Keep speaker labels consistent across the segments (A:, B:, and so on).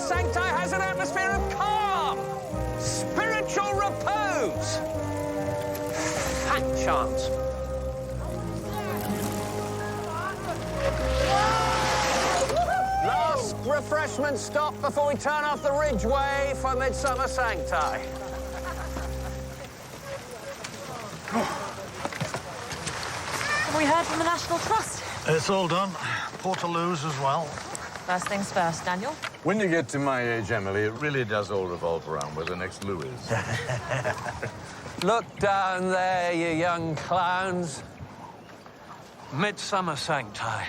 A: Sancti has an atmosphere of calm, spiritual repose. Fat chance. Last refreshment stop before we turn off the Ridgeway for Midsomer Sancti.
B: Have we heard from the National Trust?
C: It's all done. Portaloos as well.
B: First things first, Daniel.
D: When you get to my age, Emily, it really does all revolve around where the next loo is.
A: Look down there, you young clowns. Midsomer Sancti.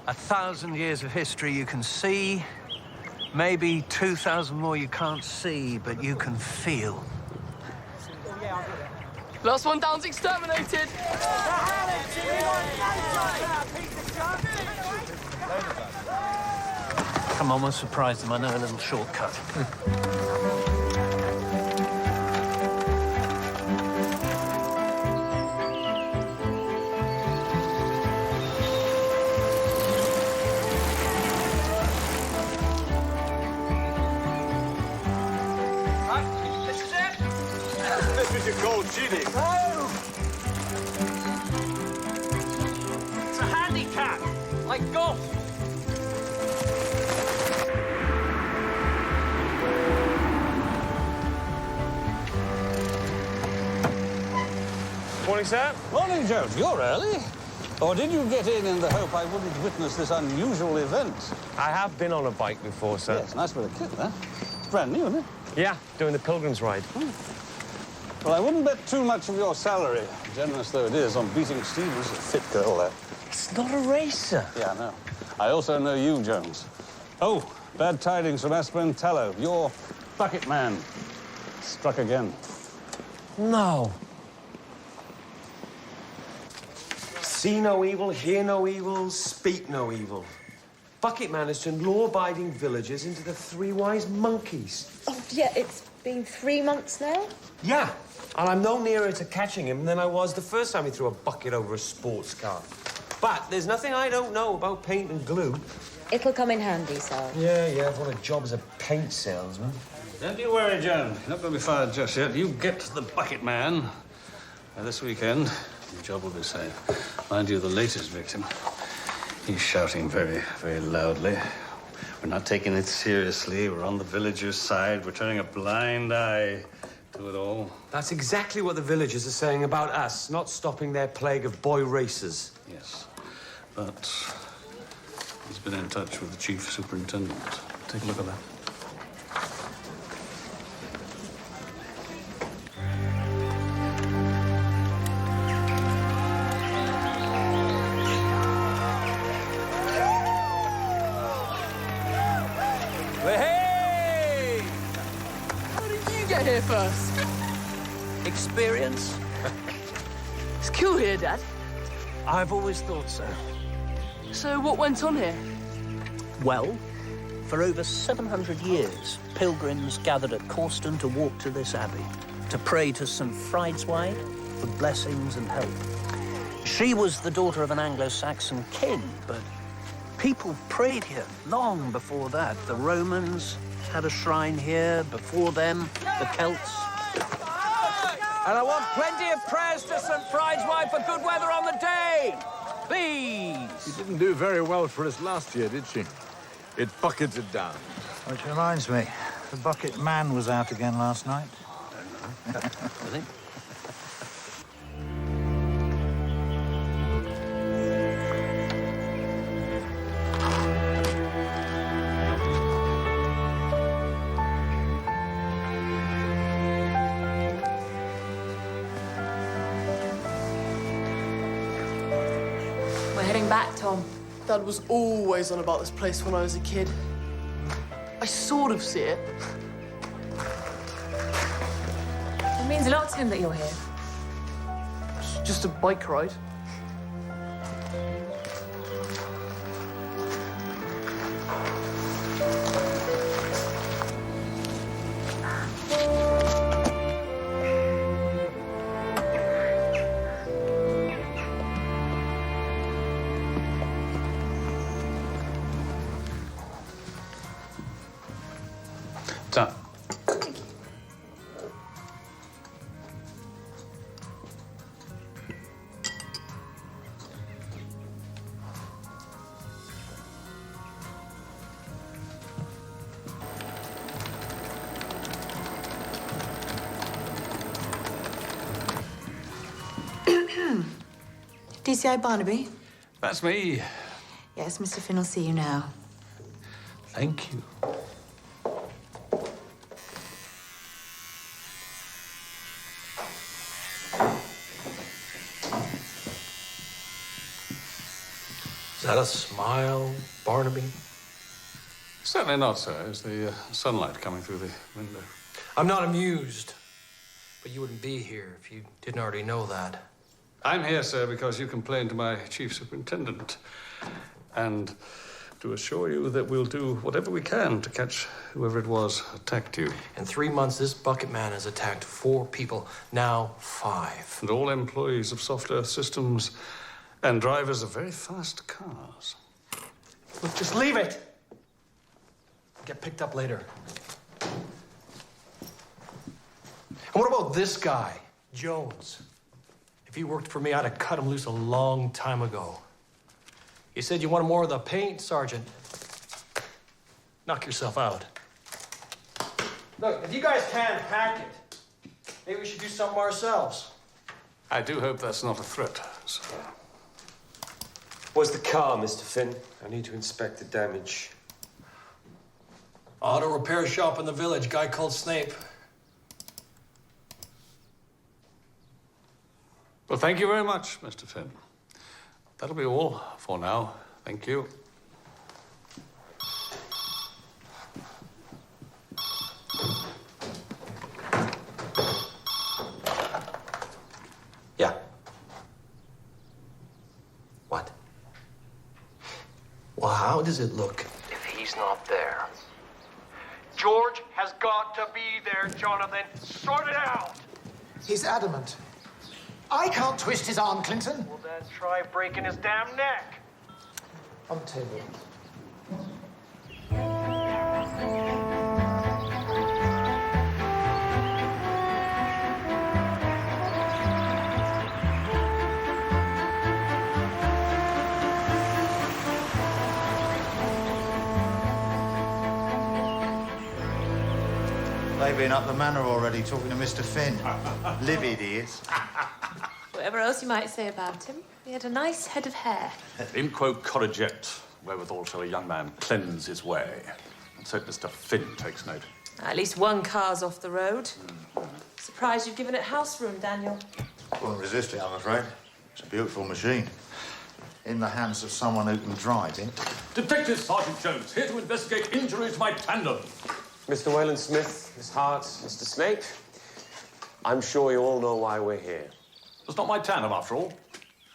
A: 1,000 years of history you can see. Maybe 2,000 more you can't see, but you can feel.
E: Last one down's exterminated.
A: Come on, we'll surprise them. I know a little shortcut.
E: This is it.
D: This is your cold cheating.
A: Oh! It's a handicap, like golf.
F: Morning, sir.
G: Morning, Jones. You're early. Or did you get in the hope I wouldn't witness this unusual event?
F: I have been on a bike before, sir.
G: Yes, nice bit of kit, huh? It's brand new, isn't it?
F: Yeah, doing the pilgrim's ride.
G: Well, I wouldn't bet too much of your salary, generous though it is, on beating Stevens, a fit girl there.
F: It's not a race, sir.
G: Yeah, I know. I also know you, Jones. Oh, bad tidings from Aspentello. Your bucket man struck again.
F: No. See no evil, hear no evil, speak no evil. Bucket Man has turned law-abiding villagers into the three wise monkeys.
B: Oh, yeah, it's been 3 months now.
F: Yeah, and I'm no nearer to catching him than I was the first time he threw a bucket over a sports car. But there's nothing I don't know about paint and glue.
B: It'll come in handy, sir.
F: Yeah, I've got a job as a paint salesman.
G: Don't you worry, Jones. You're not going to be fired just yet. You get the bucket man. This weekend, your job will be safe. Mind you, the latest victim, he's shouting very, very loudly. We're not taking it seriously. We're on the villagers' side. We're turning a blind eye to it all.
F: That's exactly what the villagers are saying about us, not stopping their plague of boy racers.
G: Yes, but he's been in touch with the chief superintendent. Take a look at that.
A: Hey!
E: How did you get here first?
A: Experience?
E: It's cool here, Dad.
A: I've always thought so.
E: So what went on here?
H: Well, for over 700 years, pilgrims gathered at Corston to walk to this abbey, to pray to St. Friedewald for blessings and help. She was the daughter of an Anglo-Saxon king, but people prayed here long before that. The Romans had a shrine here, before them, the Celts.
A: And I want plenty of prayers to St. Friedewald for good weather on the day. Please.
D: She didn't do very well for us last year, did she? It bucketed down.
C: Which reminds me, the bucket man was out again last night.
H: Was he?
B: We're heading back, Tom.
E: Dad was always on about this place when I was a kid. I sort of see it.
B: It means a lot to him that you're here.
E: It's just a bike ride.
G: Done.
I: DCI Barnaby?
G: That's me.
I: Yes, Mr. Finn will see you now.
G: Thank you.
J: Is that a smile, Barnaby?
G: Certainly not, sir. It's the sunlight coming through the window.
J: I'm not amused, but you wouldn't be here if you didn't already know that.
G: I'm here, sir, because you complained to my chief superintendent. And to assure you that we'll do whatever we can to catch whoever it was attacked you.
J: In 3 months, this bucket man has attacked 4 people, now 5.
G: And all employees of Soft Earth Systems and drivers of very fast cars.
J: Look, just leave it. Get picked up later. And what about this guy, Jones? If he worked for me, I'd have cut him loose a long time ago. You said you wanted more of the paint, Sergeant. Knock yourself out. Look, if you guys can't hack it, maybe we should do something ourselves.
G: I do hope that's not a threat, sir.
F: Where's the car, Mr. Finn? I need to inspect the damage.
J: Auto repair shop in the village, guy called Snape.
G: Well, thank you very much, Mr. Finn. That'll be all for now. Thank you.
J: Yeah. What? Well, how does it look if he's not there?
A: George has got to be there, Jonathan. Sort it out.
C: He's adamant. I can't twist his arm, Clinton.
A: Well, then try breaking his damn neck.
C: On the table. They've been up the manor already talking to Mr. Finn. Livid he is.
B: Whatever else you might say about him, he had a nice head of hair.
K: Imquo corriget, wherewithal shall a young man cleanse his way. And so Mr. Finn takes note.
B: At least one car's off the road. Surprised you've given it house room, Daniel.
C: Won't resist it, I'm afraid. It's a beautiful machine. In the hands of someone who can drive it.
K: Detective Sergeant Jones, here to investigate injuries to my tandem.
F: Mr. Wayland Smith, Miss Hart, Mr. Snape, I'm sure you all know why we're here.
K: It's not my tandem, after all.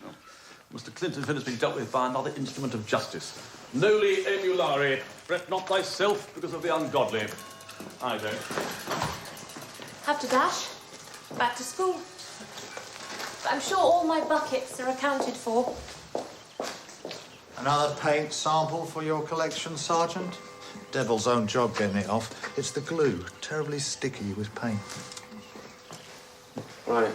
K: No. Mr. Clinton Finn has been dealt with by another instrument of justice. Noli emulare. Fret not thyself because of the ungodly. I don't.
B: Have to dash. Back to school. But I'm sure all my buckets are accounted for.
C: Another paint sample for your collection, Sergeant? Devil's own job getting it off. It's the glue, terribly sticky with paint.
F: Right.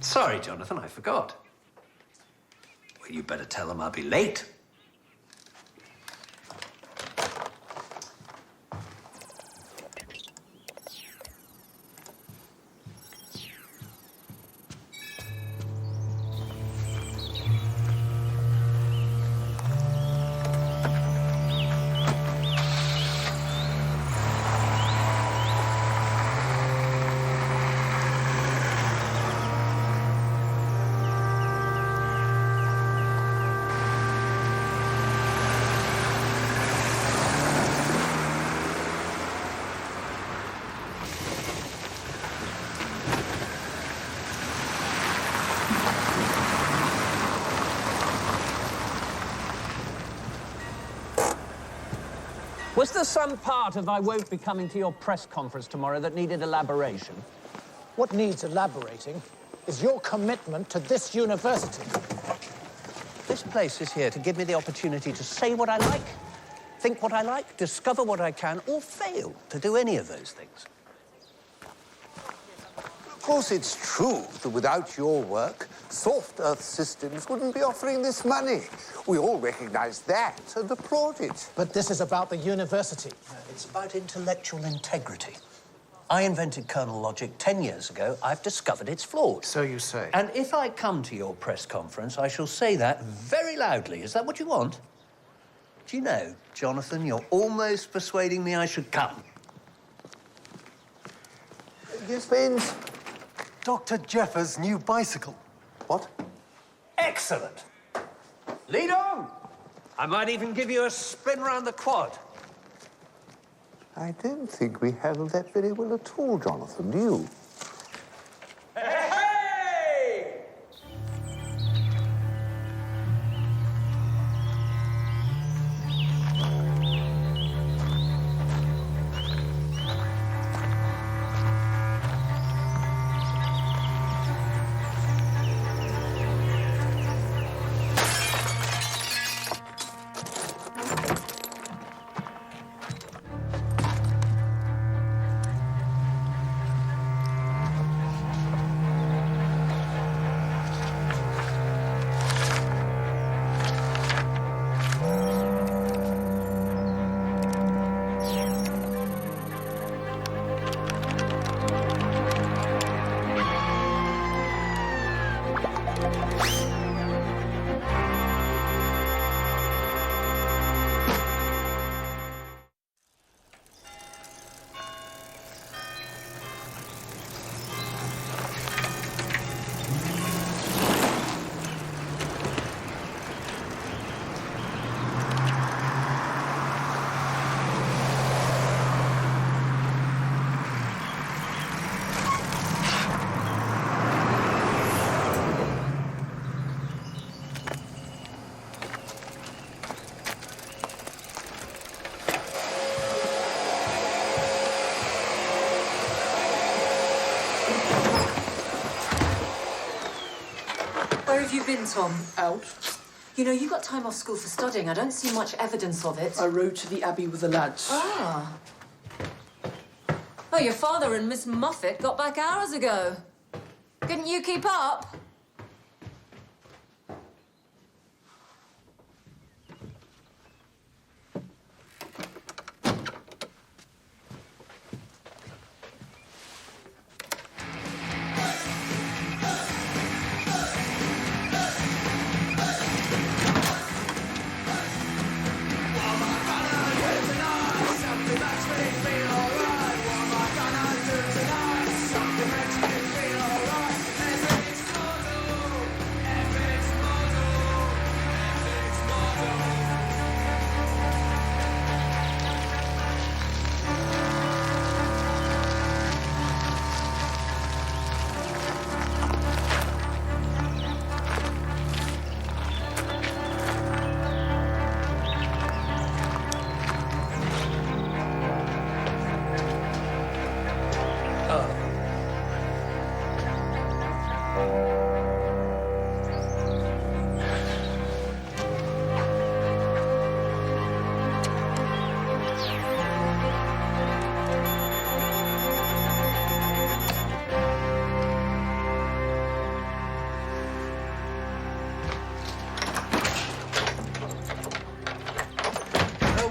A: Sorry, Jonathan, I forgot. Well, you better tell them I'll be late.
H: Was there some part of I won't be coming to your press conference tomorrow that needed elaboration?
L: What needs elaborating is your commitment to this university.
H: This place is here to give me the opportunity to say what I like, think what I like, discover what I can, or fail to do any of those things.
M: Of course, it's true that without your work, Soft Earth Systems wouldn't be offering this money. We all recognize that and applaud it.
L: But this is about the university.
H: It's about intellectual integrity. I invented kernel logic 10 years ago. I've discovered its flaws.
C: So you say.
H: And if I come to your press conference, I shall say that very loudly. Is that what you want? Do you know, Jonathan, you're almost persuading me I should come.
M: Yes, Baines?
N: Dr. Jeffers' new bicycle.
M: What?
H: Excellent. Lead on. I might even give you a spin round the quad.
M: I don't think we handled that very well at all, Jonathan, do you?
O: Where have you been, Tom?
E: Out.
O: You know, you got time off school for studying. I don't see much evidence of it.
E: I rode to the Abbey with the lads.
O: Ah. Oh, your father and Miss Muffet got back hours ago. Couldn't you keep up?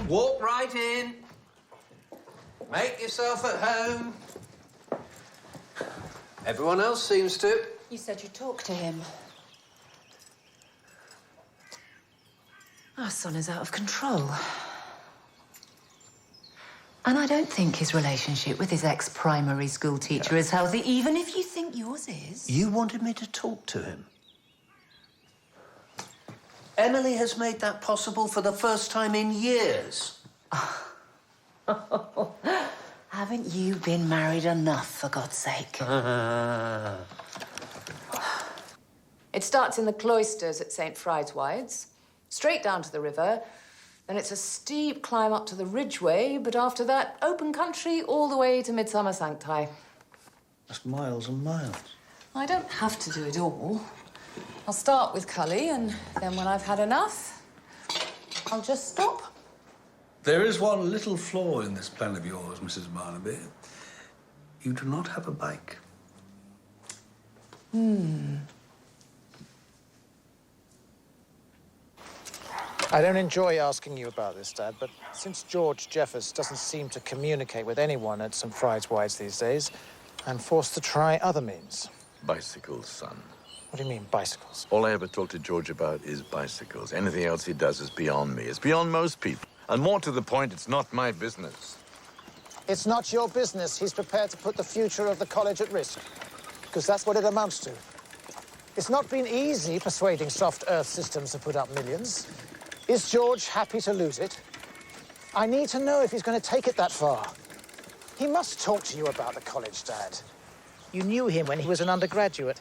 H: Walk right in. Make yourself at home. Everyone else seems to.
O: You said you talked to him. Our son is out of control. And I don't think his relationship with his ex-primary school teacher is healthy, even if you think yours is.
H: You wanted me to talk to him. Emily has made that possible for the first time in years.
O: Haven't you been married enough, for God's sake? It starts in the cloisters at St. Friedwide's, straight down to the river, Then it's a steep climb up to the Ridgeway, but after that, open country all the way to Midsomer Sancti.
C: That's miles and miles.
O: I don't have to do it all. I'll start with Cully, and then when I've had enough, I'll just stop.
P: There is one little flaw in this plan of yours, Mrs. Barnaby. You do not have a bike.
L: I don't enjoy asking you about this, Dad, but since George Jeffers doesn't seem to communicate with anyone at St. Fried's these days, I'm forced to try other means.
D: Bicycles, son.
L: What do you mean, bicycles?
D: All I ever talk to George about is bicycles. Anything else he does is beyond me. It's beyond most people. And more to the point, it's not my business.
L: It's not your business he's prepared to put the future of the college at risk, because that's what it amounts to. It's not been easy persuading soft Earth systems to put up millions. Is George happy to lose it? I need to know if he's going to take it that far. He must talk to you about the college, Dad. You knew him when he was an undergraduate,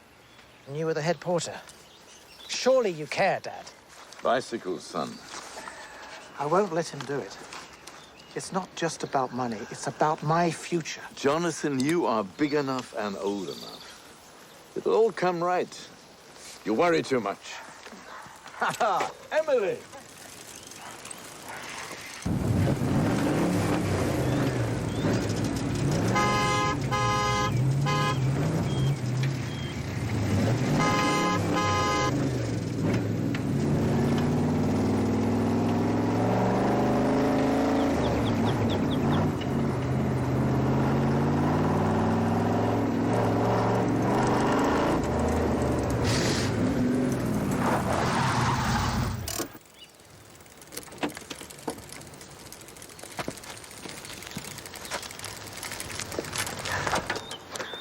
L: and you were the head porter. Surely you care, Dad.
D: Bicycles, son.
L: I won't let him do it. It's not just about money, it's about my future.
D: Jonathan, you are big enough and old enough. It'll all come right. You worry too much.
F: Ha-ha! Emily!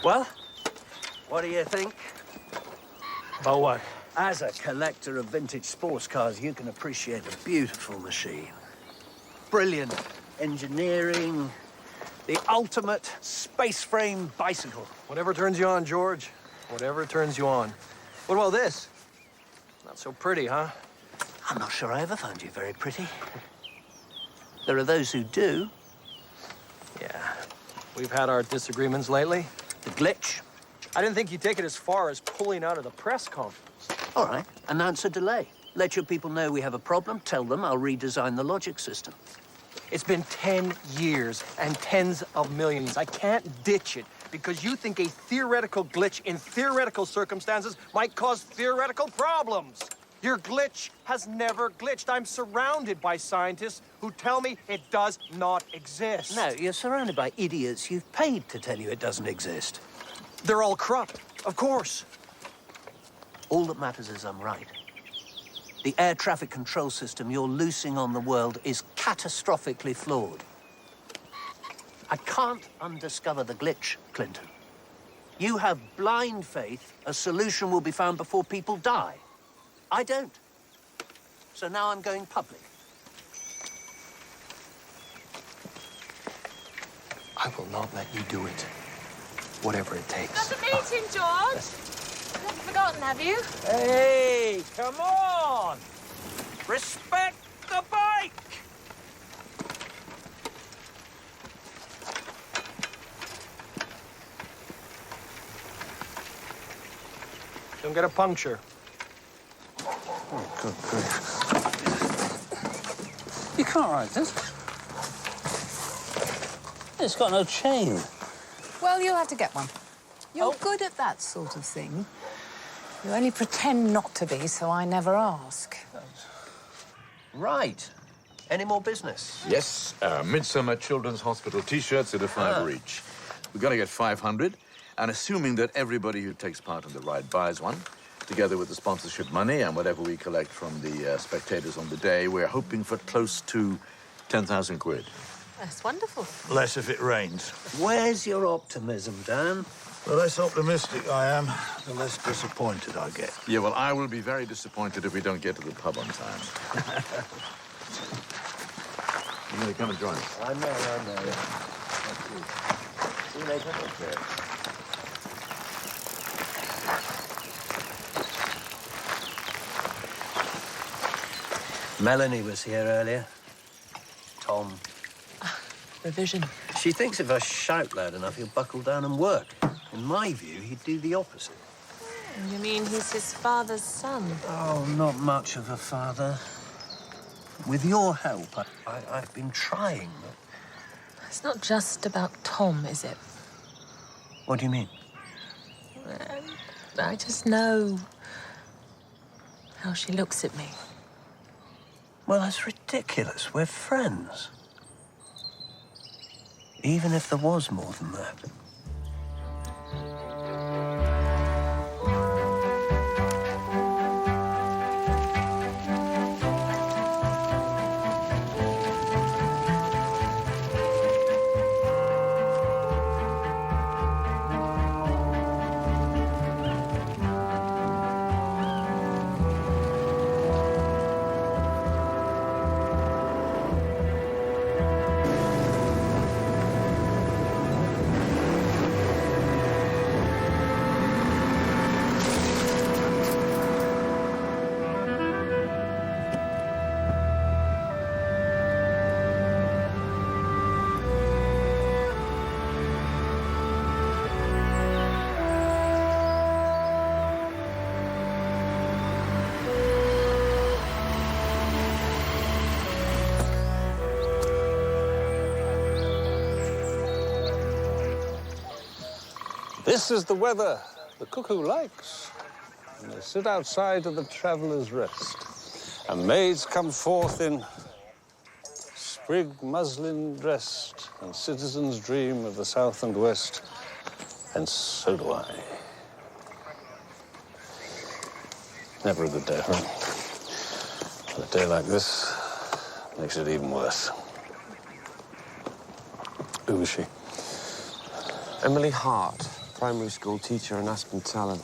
H: Well, what do you think?
J: About what?
H: As a collector of vintage sports cars, you can appreciate a beautiful machine. Brilliant engineering, the ultimate space frame bicycle.
J: Whatever turns you on, George. Whatever turns you on. What about this? Not so pretty, huh?
H: I'm not sure I ever found you very pretty. There are those who do.
J: Yeah. We've had our disagreements lately.
H: The glitch.
J: I didn't think you'd take it as far as pulling out of the press conference.
H: All right, announce a delay. Let your people know we have a problem. Tell them I'll redesign the logic system.
J: It's been 10 years and tens of millions. I can't ditch it because you think a theoretical glitch in theoretical circumstances might cause theoretical problems. Your glitch has never glitched. I'm surrounded by scientists who tell me it does not exist.
H: No, you're surrounded by idiots you've paid to tell you it doesn't exist.
J: They're all corrupt, of course.
H: All that matters is I'm right. The air traffic control system you're loosing on the world is catastrophically flawed. I can't undiscover the glitch, Clinton. You have blind faith a solution will be found before people die. I don't. So now I'm going public.
J: I will not let you do it, whatever it takes.
B: Got a meeting, George. You haven't forgotten, have you?
H: Hey, come on! Respect the bike!
J: Don't get a puncture.
K: Oh, good grief. You can't ride this. It's got no chain.
I: Well, you'll have to get one. You're good at that sort of thing. You only pretend not to be, so I never ask.
H: Right. Any more business?
D: Yes, Midsummer Children's Hospital T-shirts at a $5 each. We've got to get 500, and assuming that everybody who takes part in the ride buys one, together with the sponsorship money and whatever we collect from the spectators on the day, we're hoping for close to 10,000 quid.
I: That's wonderful.
C: Less if it rains.
H: Where's your optimism, Dan?
C: The less optimistic I am, the less disappointed I get.
D: Yeah, well, I will be very disappointed if we don't get to the pub on time. You gonna come and join us?
H: I know. See you later.
D: Okay.
H: Melanie was here earlier. Tom.
I: Revision.
H: She thinks if I shout loud enough, he'll buckle down and work. In my view, he'd do the opposite.
B: You mean he's his father's son?
H: Oh, not much of a father. With your help, I've been trying.
B: It's not just about Tom, is it?
H: What do you mean?
B: I just know how she looks at me.
H: Well, that's ridiculous. We're friends. Even if there was more than that.
P: This is the weather the cuckoo likes. And they sit outside of the traveller's rest. And maids come forth in sprig muslin dressed, and citizens dream of the south and west. And so do I. Never a good day, huh? But a day like this makes it even worse. Who is she?
F: Emily Hart, primary school teacher in Aspen Talent.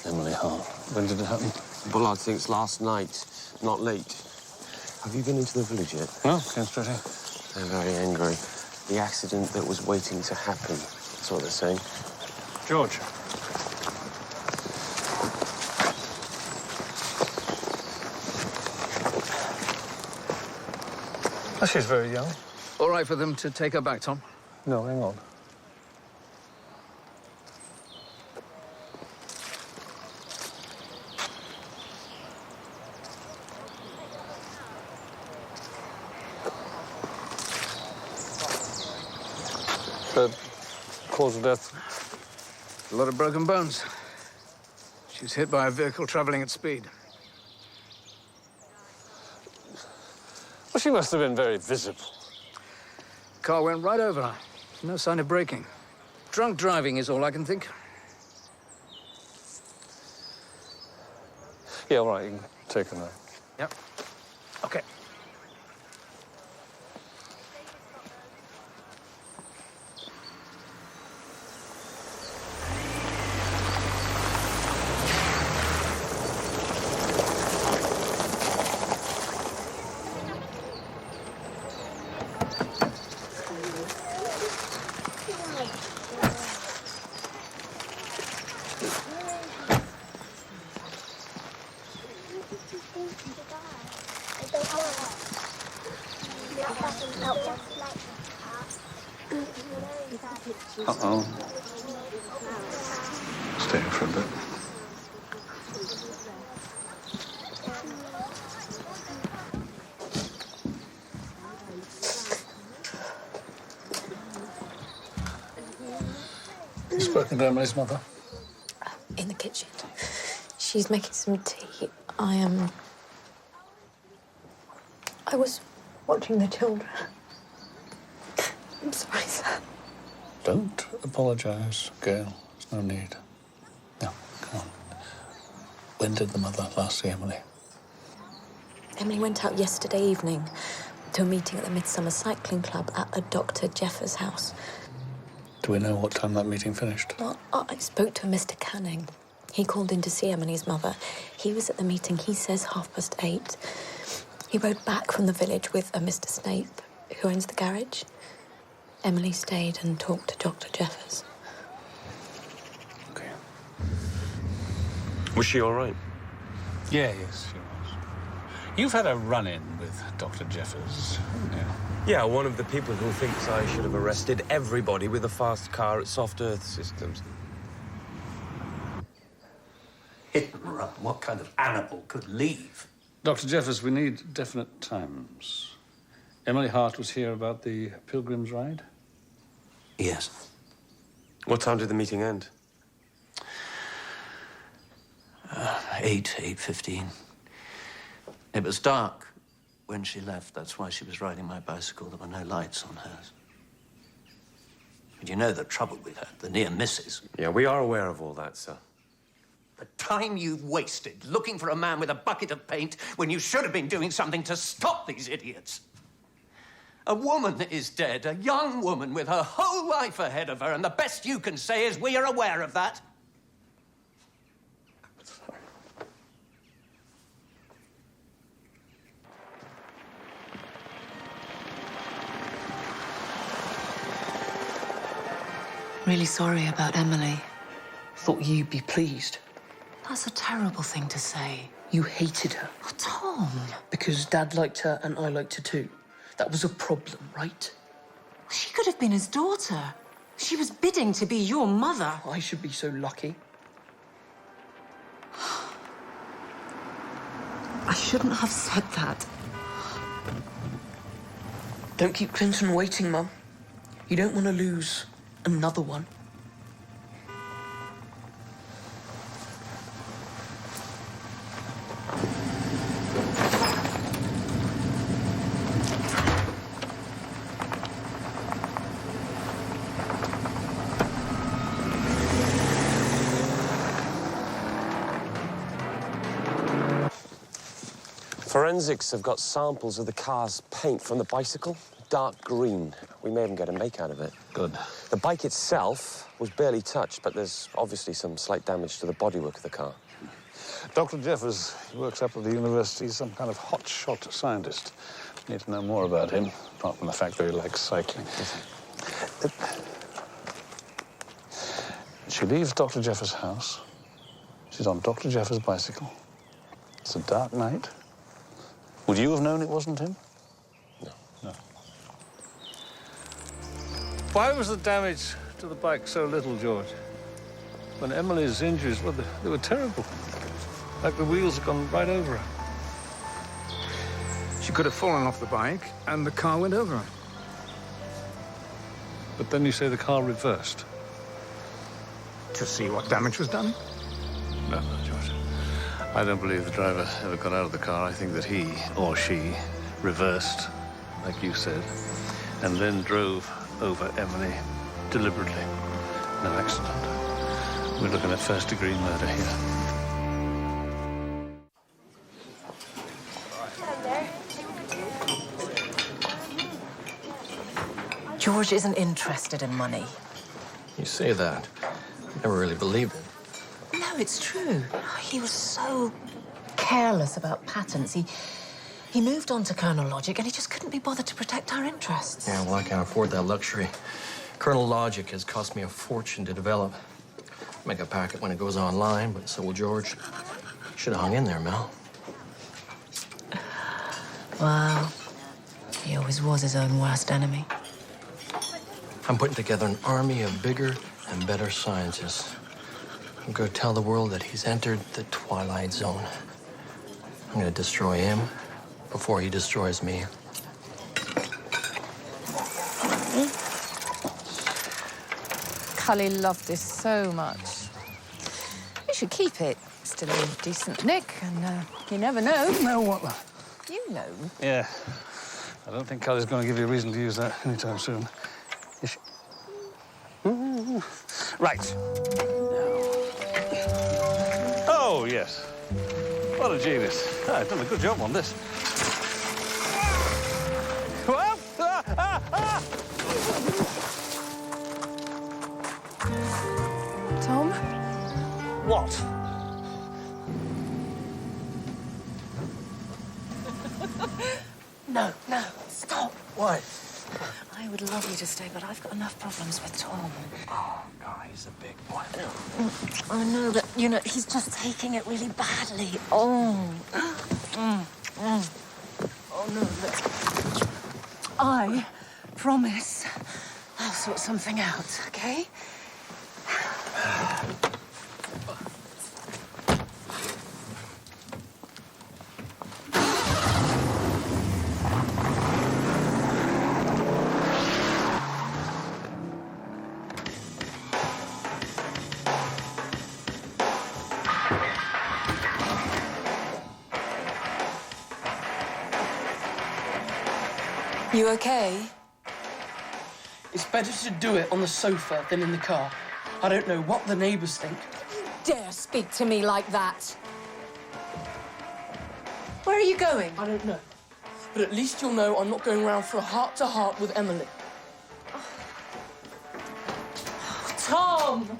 P: Emily Hart. When did it happen?
F: Bullard thinks last night, not late. Have you been into the village yet?
P: No, came straight here.
F: They're very angry. The accident that was waiting to happen, that's what they're saying.
P: George. Oh, she's very young.
Q: All right for them to take her back, Tom?
P: No, hang on. Cause of death?
Q: A lot of broken bones. She's hit by a vehicle traveling at speed.
P: Well, she must have been very visible.
Q: Car went right over her. No sign of braking. Drunk driving is all I can think.
P: Yeah, all right, you can take her now.
Q: Yep. Okay.
P: Uh-oh. Stay here for a bit.
N: You've spoken to Emily's mother?
B: In the kitchen. She's making some tea. I was watching the children. I'm sorry, sir.
P: Don't apologise, Gail. There's no need. Now, come on. When did the mother last see Emily?
B: Emily went out yesterday evening to a meeting at the Midsomer Cycling Club at a Dr. Jeffers' house.
P: Do we know what time that meeting finished?
B: Well, I spoke to Mr. Canning. He called in to see Emily's mother. He was at the meeting, he says 8:30. He rode back from the village with a Mr. Snape, who owns the garage. Emily stayed and talked to Dr. Jeffers.
F: Was she all right?
P: Yeah, yes, she was.
G: You've had a run-in with Dr. Jeffers, haven't you?
F: Yeah, one of the people who thinks I should have arrested everybody with a fast car at Soft Earth Systems.
H: Hit and run. What kind of animal could leave?
G: Dr. Jeffers, we need definite times. Emily Hart was here about the Pilgrim's Ride?
H: Yes.
F: What time did the meeting end?
H: 8:15. It was dark when she left. That's why she was riding my bicycle. There were no lights on hers. But you know the trouble we've had, the near misses.
F: Yeah, we are aware of all that, sir.
A: The time you've wasted looking for a man with a bucket of paint when you should have been doing something to stop these idiots. A woman is dead, a young woman with her whole life ahead of her, and the best you can say is we are aware of that.
B: Really sorry about Emily.
R: Thought you'd be pleased.
B: That's a terrible thing to say.
R: You hated her.
B: Oh, Tom.
R: Because Dad liked her and I liked her too. That was a problem, right?
B: She could have been his daughter. She was bidding to be your mother.
R: I should be so lucky.
B: I shouldn't have said that.
R: Don't keep Clinton waiting, Mum. You don't want to lose another one.
F: Forensics have got samples of the car's paint from the bicycle. Dark green. We may even get a make out of it.
G: Good.
F: The bike itself was barely touched, but there's obviously some slight damage to the bodywork of the car.
P: Dr. Jeffers works up at the university, some kind of hotshot scientist. Need to know more about him, apart from the fact that he likes cycling. She leaves Dr. Jeffers' house. She's on Dr. Jeffers' bicycle. It's a dark night. Would you have known it wasn't him? No. Why was the damage to the bike so little, George? When Emily's injuries, well, they were terrible. Like the wheels had gone right over her.
Q: She could have fallen off the bike and the car went over her.
P: But then you say the car reversed.
Q: To see what damage was done?
P: No, George. I don't believe the driver ever got out of the car. I think that he or she reversed, like you said, and then drove over Emily deliberately. No accident. We're looking at first-degree murder here.
I: George isn't interested in money.
J: You say that. Never really believed it.
I: No, it's true. He was so careless about patents. He moved on to Colonel Logic, and he just couldn't be bothered to protect our interests.
J: Yeah, well, I can't afford that luxury. Colonel Logic has cost me a fortune to develop. Make a packet when it goes online, but so will George. Should have hung in there, Mel.
I: Wow. He always was his own worst enemy.
J: I'm putting together an army of bigger and better scientists. I'm going to tell the world that he's entered the Twilight Zone. I'm going to destroy him before he destroys me.
I: Cully loved this so much. We should keep it. Still in decent nick, and you never know.
P: Know what?
I: You know.
P: Yeah. I don't think Cully's going to give you a reason to use that anytime soon. Is she? Right. Oh, yes. What a genius. I've done a good job on this. Well,
I: Tom?
P: What?
I: No, stop.
J: What?
I: I would love you to stay, but I've got enough problems with Tom.
J: Oh, no, he's a big boy.
I: I know, but, you know, he's just taking it really badly. Oh. I promise I'll sort something out, okay?
O: You okay?
Q: It's better to do it on the sofa than in the car. I don't know what the neighbours think.
O: Dare speak to me like that? Where are you going?
Q: I don't know. But at least you'll know I'm not going round for a heart-to-heart with Emily.
O: Tom!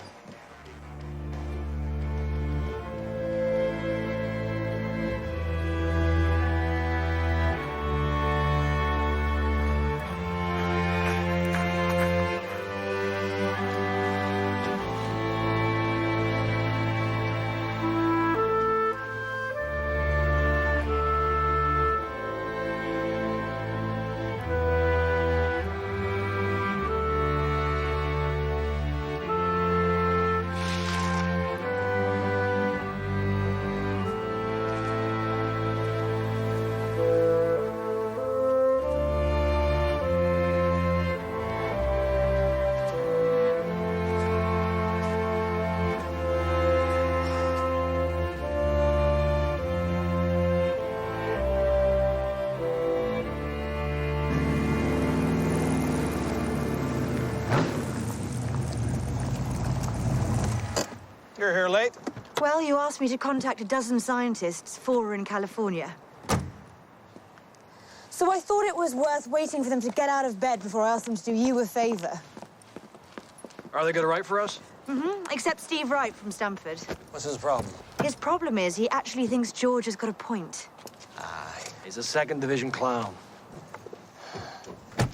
F: You're here late?
S: Well, you asked me to contact a dozen scientists, 4 are in California. So I thought it was worth waiting for them to get out of bed before I asked them to do you a favor.
J: Are they gonna write for us?
S: Except Steve Wright from Stanford.
J: What's his problem?
S: His problem is he actually thinks George has got a point.
J: He's a second-division clown. Do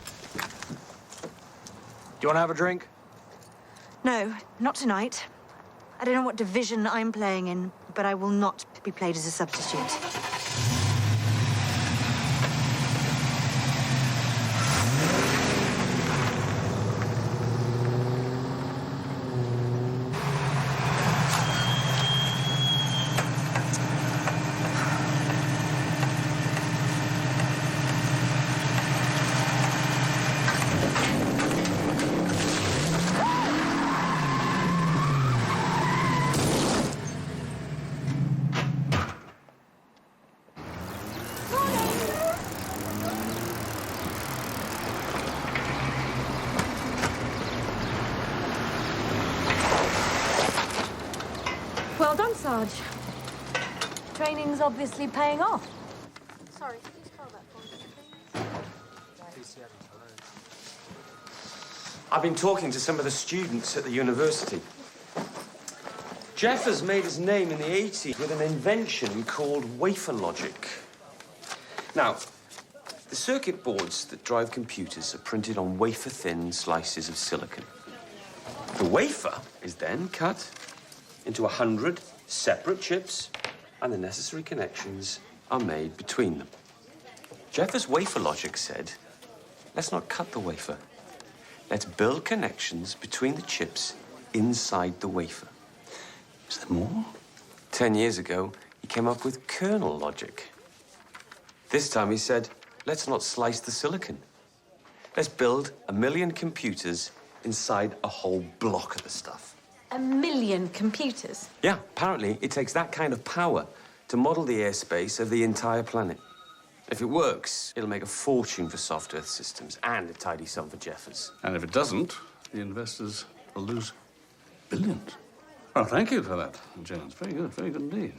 J: you want to have a drink?
S: No, not tonight. I don't know what division I'm playing in, but I will not be played as a substitute. Well done, Sarge. Training's obviously paying off. Sorry, could you spell that for me, please?
F: I've been talking to some of the students at the university. Jeff has made his name in the 80s with an invention called wafer logic. Now, the circuit boards that drive computers are printed on wafer-thin slices of silicon. The wafer is then cut into 100 separate chips, and the necessary connections are made between them. Jeff's wafer logic said, let's not cut the wafer. Let's build connections between the chips inside the wafer. Is there more? 10 years ago, he came up with kernel logic. This time he said, let's not slice the silicon. Let's build 1 million computers inside a whole block of the stuff.
O: 1 million computers?
F: Yeah, apparently it takes that kind of power to model the airspace of the entire planet. If it works, it'll make a fortune for soft Earth systems and a tidy sum for Jeffers.
G: And if it doesn't, the investors will lose billions. Well, thank you for that, Jones. Very good indeed.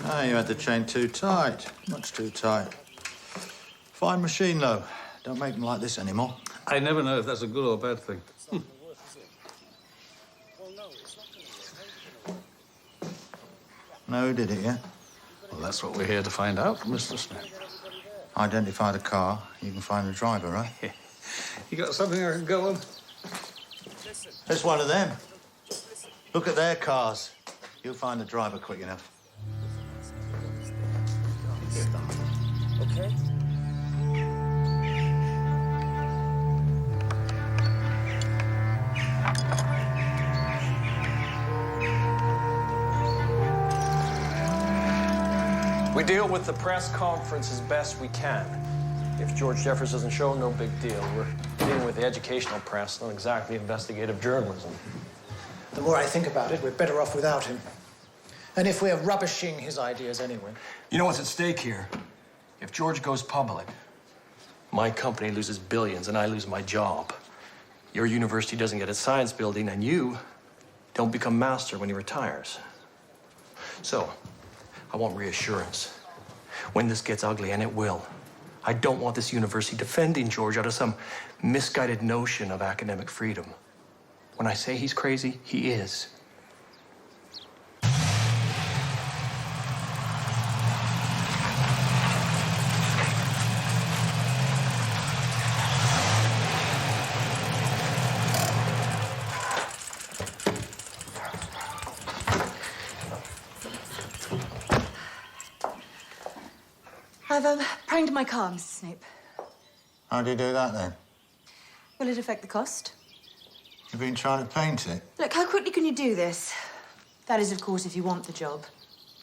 C: Ah, you had the chain too tight. Much too tight. Fine machine, though. Don't make them like this anymore.
G: I never know if that's a good or bad thing.
C: No, did it, yeah?
G: Well, that's what we're here to find out, Mr. Smith.
C: Identify the car, you can find the driver, right?
P: You got something I can go on?
C: It's one of them. Look at their cars. You'll find the driver quick enough.
H: Okay.
J: We deal with the press conference as best we can. If George Jeffers doesn't show, no big deal. We're dealing with the educational press, not exactly investigative journalism.
L: The more I think about it, we're better off without him. And if we're rubbishing his ideas anyway.
J: You know what's at stake here? If George goes public, my company loses billions and I lose my job. Your university doesn't get its science building and you don't become master when he retires. So, I want reassurance. When this gets ugly, and it will, I don't want this university defending George out of some misguided notion of academic freedom. When I say he's crazy, he is.
T: I've primed my car, Mr. Snape.
C: How do you do that, then?
T: Will it affect the cost?
C: You've been trying to paint it.
T: Look, how quickly can you do this? That is, of course, if you want the job.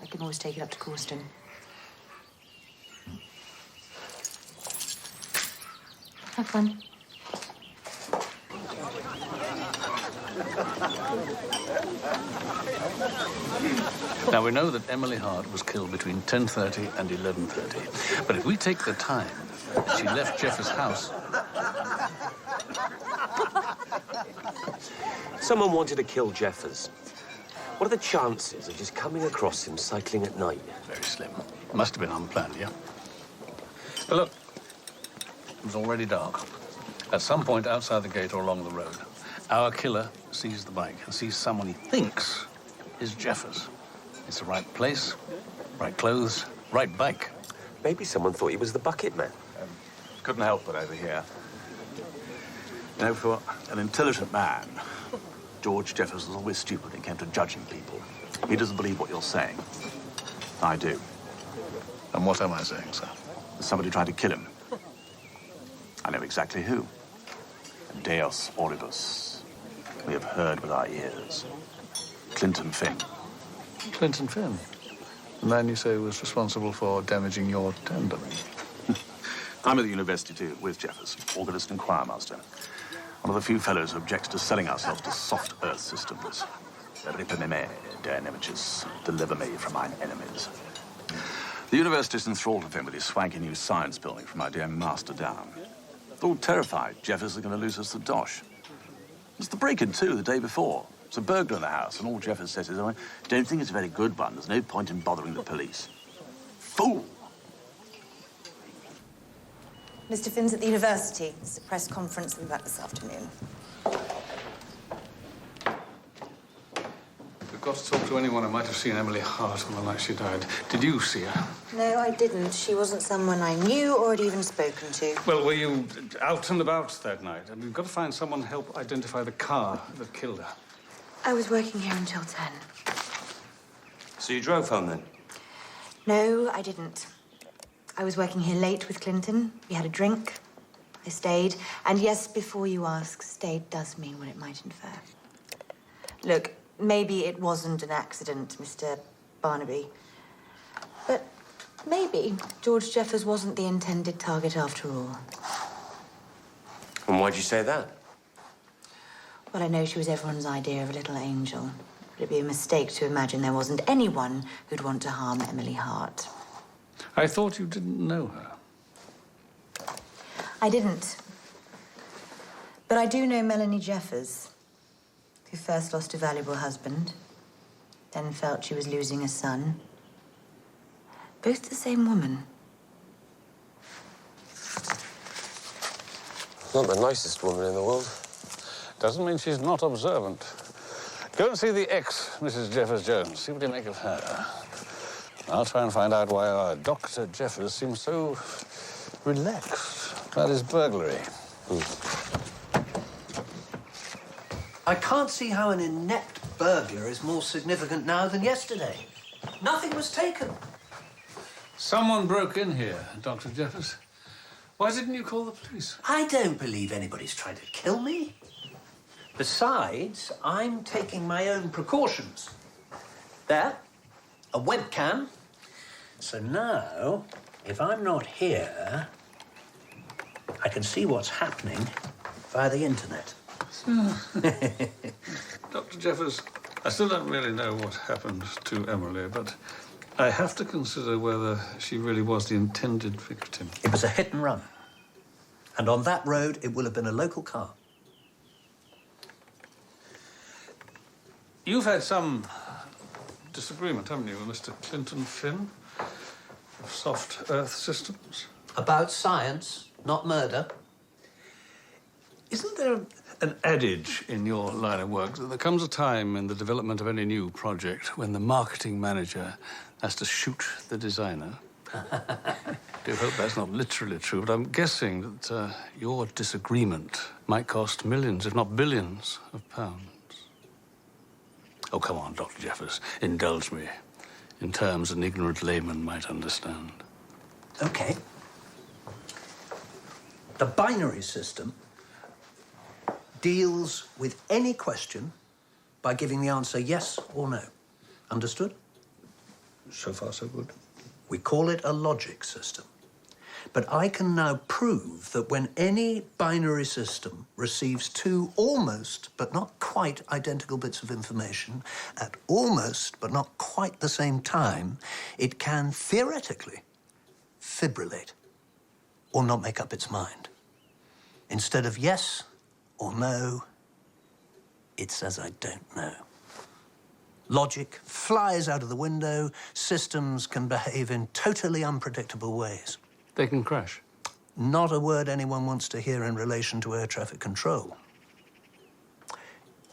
T: I can always take it up to Corston. Have fun.
G: Now, we know that Emily Hart was killed between 10:30 and 11:30. But if we take the time that she left Jeffers' house...
F: Someone wanted to kill Jeffers. What are the chances of just coming across him cycling at night?
G: Very slim. Must have been unplanned, yeah? But look, it was already dark. At some point outside the gate or along the road, our killer sees the bike and sees someone he thinks is Jeffers. It's the right place, right clothes, right bike.
F: Maybe someone thought he was the bucket man.
D: Couldn't help but overhear. You know, for an intelligent man, George Jeffers was always stupid when it came to judging people. He doesn't believe what you're saying. I do.
G: And what am I saying, sir?
D: There's somebody trying to kill him. I know exactly who. Deus Oribus. We have heard with our ears. Clinton Finn.
G: Clinton Finn? The man you say was responsible for damaging your tendon.
D: I'm at the university too, with Jeffers, organist and choirmaster. One of the few fellows who objects to selling ourselves to soft earth systems. Deliver me from mine enemies. The university's enthralled with him with his swanky new science building from our dear master down. They're all terrified Jeffers is going to lose us the dosh. It's the break-in, too, the day before. It's a burglar in the house, and all Jeffers says is, I don't think it's a very good one. There's no point in bothering the police. Fool!
T: Mr. Finn's at the university. It's a press conference. We'll be back this afternoon.
G: We've got to talk to anyone who might have seen Emily Hart on the night she died. Did you see her?
T: No, I didn't. She wasn't someone I knew or had even spoken to.
G: Well, were you out and about that night? And we've got to find someone to help identify the car that killed her.
T: I was working here until 10.
F: So you drove home then?
T: No, I didn't. I was working here late with Clinton. We had a drink. I stayed. And yes, before you ask, stayed does mean what it might infer. Look, maybe it wasn't an accident, Mr. Barnaby. But maybe George Jeffers wasn't the intended target after all.
F: And why'd you say that?
T: Well, I know she was everyone's idea of a little angel. But it'd be a mistake to imagine there wasn't anyone who'd want to harm Emily Hart.
G: I thought you didn't know her.
T: I didn't. But I do know Melanie Jeffers, who first lost a valuable husband, then felt she was losing a son. Both the same woman.
F: Not the nicest woman in the world.
P: Doesn't mean she's not observant. Go and see the ex, Mrs. Jeffers-Jones. See what you make of her. I'll try and find out why our Dr. Jeffers seems so relaxed about his burglary.
A: I can't see how an inept burglar is more significant now than yesterday. Nothing was taken.
G: Someone broke in here, Dr. Jeffers. Why didn't you call the police?
A: I don't believe anybody's trying to kill me. Besides, I'm taking my own precautions. There, a webcam. So now, if I'm not here, I can see what's happening via the internet.
G: Dr. Jeffers, I still don't really know what happened to Emily, but I have to consider whether she really was the intended victim.
A: It was a hit and run. And on that road, it will have been a local car.
G: You've had some disagreement, haven't you, with Mr. Clinton Finn of Soft Earth Systems?
A: About science, not murder.
G: Isn't there an adage in your line of work that there comes a time in the development of any new project when the marketing manager has to shoot the designer? I do hope that's not literally true, but I'm guessing that your disagreement might cost millions, if not billions, of pounds. Oh, come on, Dr. Jeffers, indulge me in terms an ignorant layman might understand.
A: Okay. The binary system deals with any question by giving the answer yes or no. Understood?
G: So far, so good.
A: We call it a logic system. But I can now prove that when any binary system receives two almost but not quite identical bits of information at almost but not quite the same time, it can theoretically fibrillate or not make up its mind. Instead of yes or no, it says I don't know. Logic flies out of the window. Systems can behave in totally unpredictable ways.
G: They can crash.
A: Not a word anyone wants to hear in relation to air traffic control.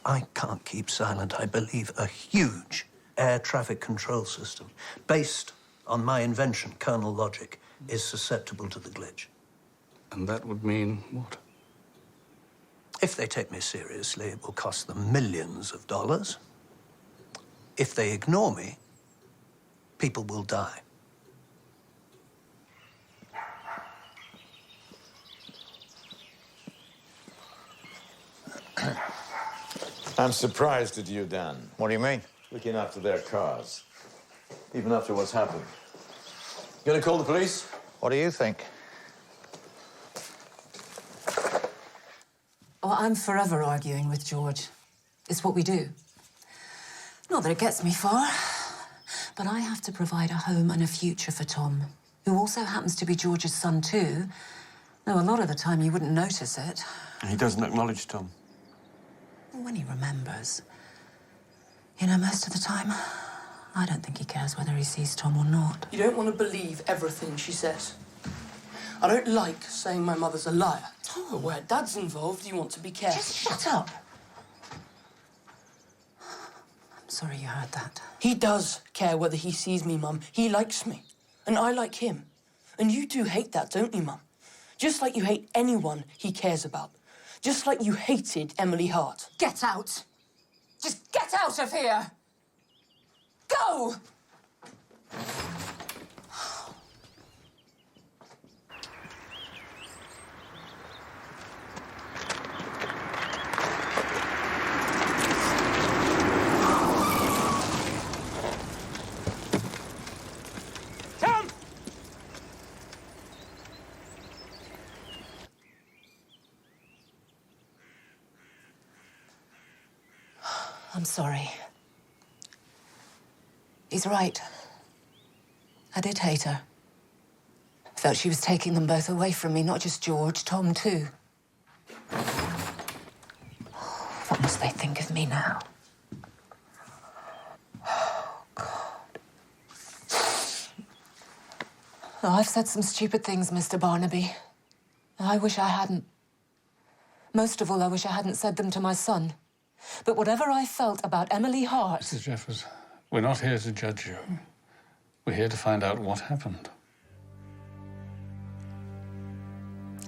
A: I can't keep silent. I believe a huge air traffic control system based on my invention, kernel logic, is susceptible to the glitch.
G: And that would mean what?
A: If they take me seriously, it will cost them millions of dollars. If they ignore me, people will die.
D: I'm surprised at you, Dan.
C: What do you mean?
D: Looking after their cars. Even after what's happened. Gonna call the police?
C: What do you think?
O: Oh, I'm forever arguing with George. It's what we do. Not that it gets me far, but I have to provide a home and a future for Tom, who also happens to be George's son too, though a lot of the time you wouldn't notice it.
F: He doesn't acknowledge Tom.
O: When he remembers. You know, most of the time, I don't think he cares whether he sees Tom or not.
R: You don't want to believe everything she says. I don't like saying my mother's a liar. But where Dad's involved, you want to be careful.
O: Just shut up. I'm sorry you heard that.
R: He does care whether he sees me, Mum. He likes me. And I like him. And you do hate that, don't you, Mum? Just like you hate anyone he cares about. Just like you hated Emily Hart.
O: Get out! Just get out of here! Go!
R: Tom!
O: I'm sorry. He's right. I did hate her. Felt she was taking them both away from me, not just George, Tom too. What must they think of me now? Oh, God. Oh, I've said some stupid things, Mr. Barnaby. I wish I hadn't. Most of all, I wish I hadn't said them to my son. But whatever I felt about Emily Hart...
G: Mrs. Jeffers, we're not here to judge you. We're here to find out what happened.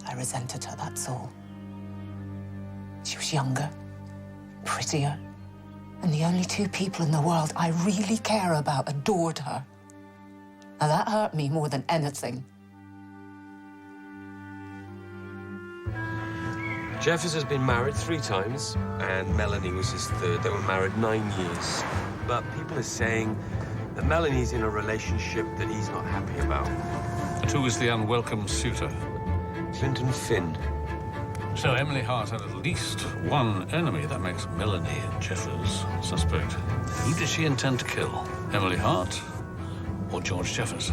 I: I resented her, that's all. She was younger, prettier, and the only two people in the world I really care about adored her. Now, that hurt me more than anything.
F: Jeffers has been married 3 times, and Melanie was his 3rd. They were married 9 years. But people are saying that Melanie's in a relationship that he's not happy about.
G: And who is the unwelcome suitor?
F: Clinton Finn.
G: So Emily Hart had at least one enemy. That makes Melanie and Jeffers suspect. Who does she intend to kill? Emily Hart or George Jeffers?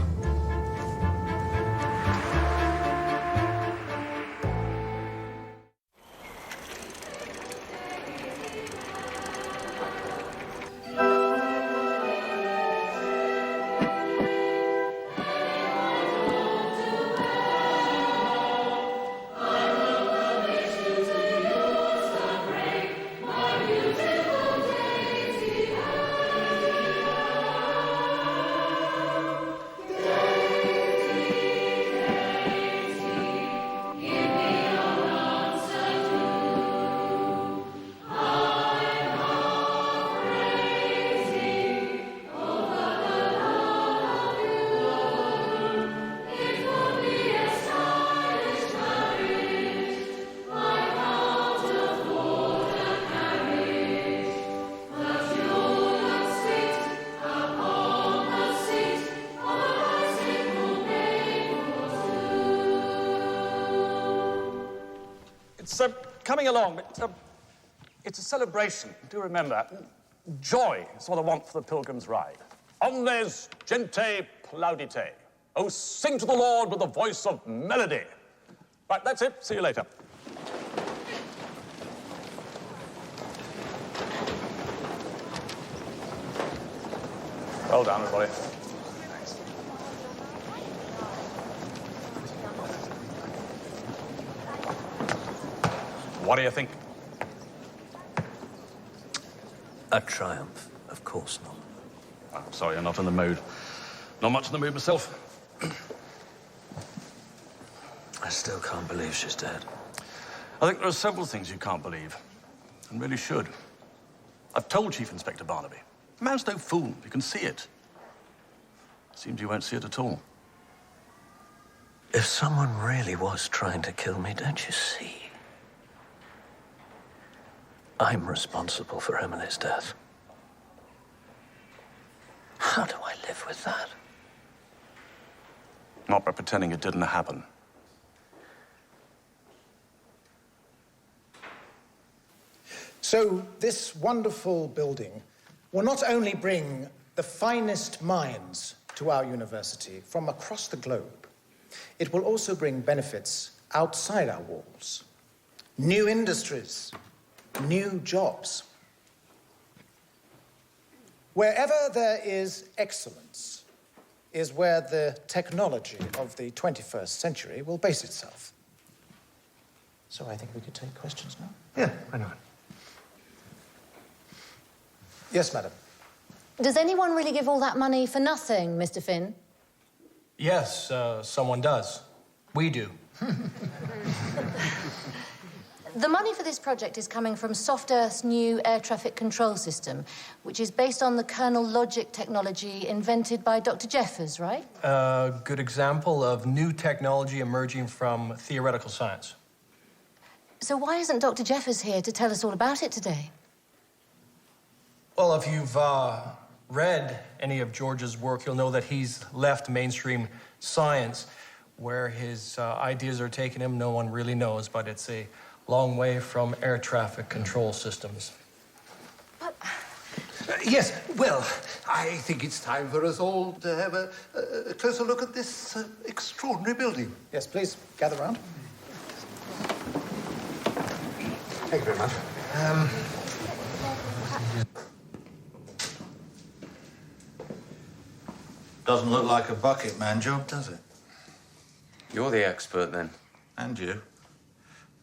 P: It's coming along. It's a celebration. Do remember, joy is what I want for the Pilgrim's Ride. Omnes gente plaudite. Oh, sing to the Lord with the voice of melody. Right, that's it. See you later. Well done, everybody. What do you think?
H: A triumph, of course not.
K: I'm sorry, I'm not in the mood. Not much in the mood myself.
H: I still can't believe she's dead.
K: I think there are several things you can't believe, and really should. I've told Chief Inspector Barnaby. The man's no fool. You can see it. Seems you won't see it at all.
H: If someone really was trying to kill me, don't you see? I'm responsible for Emily's death. How do I live with that?
K: Not by pretending it didn't happen.
L: So this wonderful building will not only bring the finest minds to our university from across the globe, it will also bring benefits outside our walls. New industries, new jobs. Wherever there is excellence is where the technology of the 21st century will base itself. So I think we could take questions now.
J: Yeah, why not?
L: Yes, madam.
S: Does anyone really give all that money for nothing, Mr. Finn?
J: Yes, someone does. We do.
S: The money for this project is coming from Soft Earth's new air traffic control system, which is based on the kernel logic technology invented by Dr. Jeffers, right?
J: A good example of new technology emerging from theoretical science.
S: So why isn't Dr. Jeffers here to tell us all about it today?
J: Well, if you've read any of George's work, you'll know that he's left mainstream science. Where his ideas are taking him, no one really knows, but it's a long way from air traffic control systems.
M: Yes, well, I think it's time for us all to have a closer look at this extraordinary building.
L: Yes, please, gather round.
M: Thank you very much.
C: Doesn't look like a bucket man job, does it?
F: You're the expert, then.
C: And you.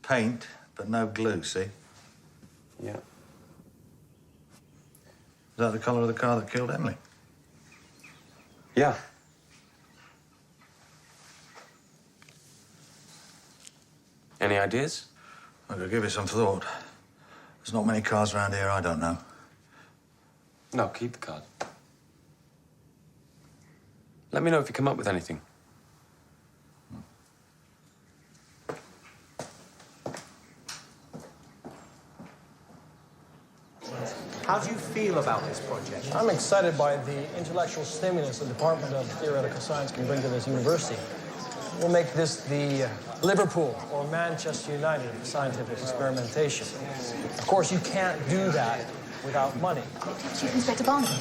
C: Paint, but no glue, see?
F: Yeah.
C: Is that the colour of the car that killed Emily?
F: Yeah. Any ideas?
C: I could give it some thought. There's not many cars around here I don't know.
F: No, keep the card. Let me know if you come up with anything.
L: How do you feel about this project?
J: I'm excited by the intellectual stimulus the Department of Theoretical Science can bring to this university. We'll make this the Liverpool or Manchester United of scientific experimentation. Of course, you can't do that without money.
S: Chief Inspector Barnaby.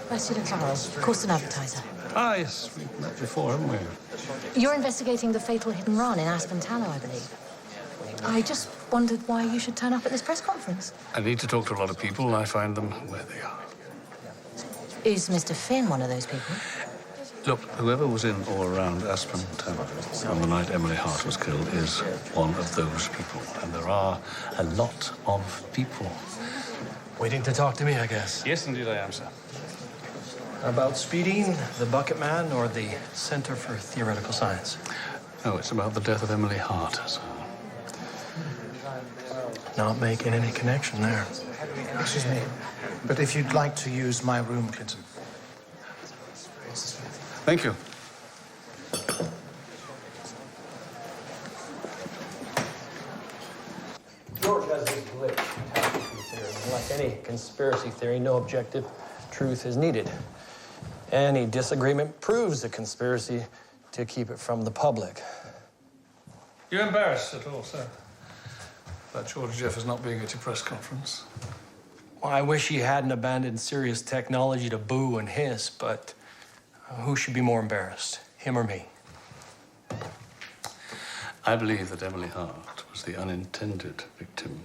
S: Nice to look at. Course, an advertiser.
G: Ah, yes, we've met before, haven't we?
S: You're investigating the fatal hidden run in Aspen Tallow, I believe. I just wondered why you should turn up at this press conference.
G: I need to talk to a lot of people, and I find them where they are.
S: Is Mr. Finn one of those people?
G: Look, whoever was in or around Aspen Tallow on the night Emily Hart was killed is one of those people. And there are a lot of people.
J: Waiting to talk to me, I guess.
G: Yes, indeed I am, sir.
J: About Speeding, the Bucket Man, or the Center for Theoretical Science?
G: No, it's about the death of Emily Hart, sir.
J: Not making any connection there.
L: Excuse me, but if you'd like to use my room, Clinton.
G: Thank you.
J: George has this glitch, catastrophe theory. Like any conspiracy theory, no objective truth is needed. Any disagreement proves a conspiracy to keep it from the public.
G: You embarrassed at all, sir? About George Jeffers not being at your press conference?
J: Well, I wish he hadn't abandoned serious technology to boo and hiss, but who should be more embarrassed, him or me?
G: I believe that Emily Hart was the unintended victim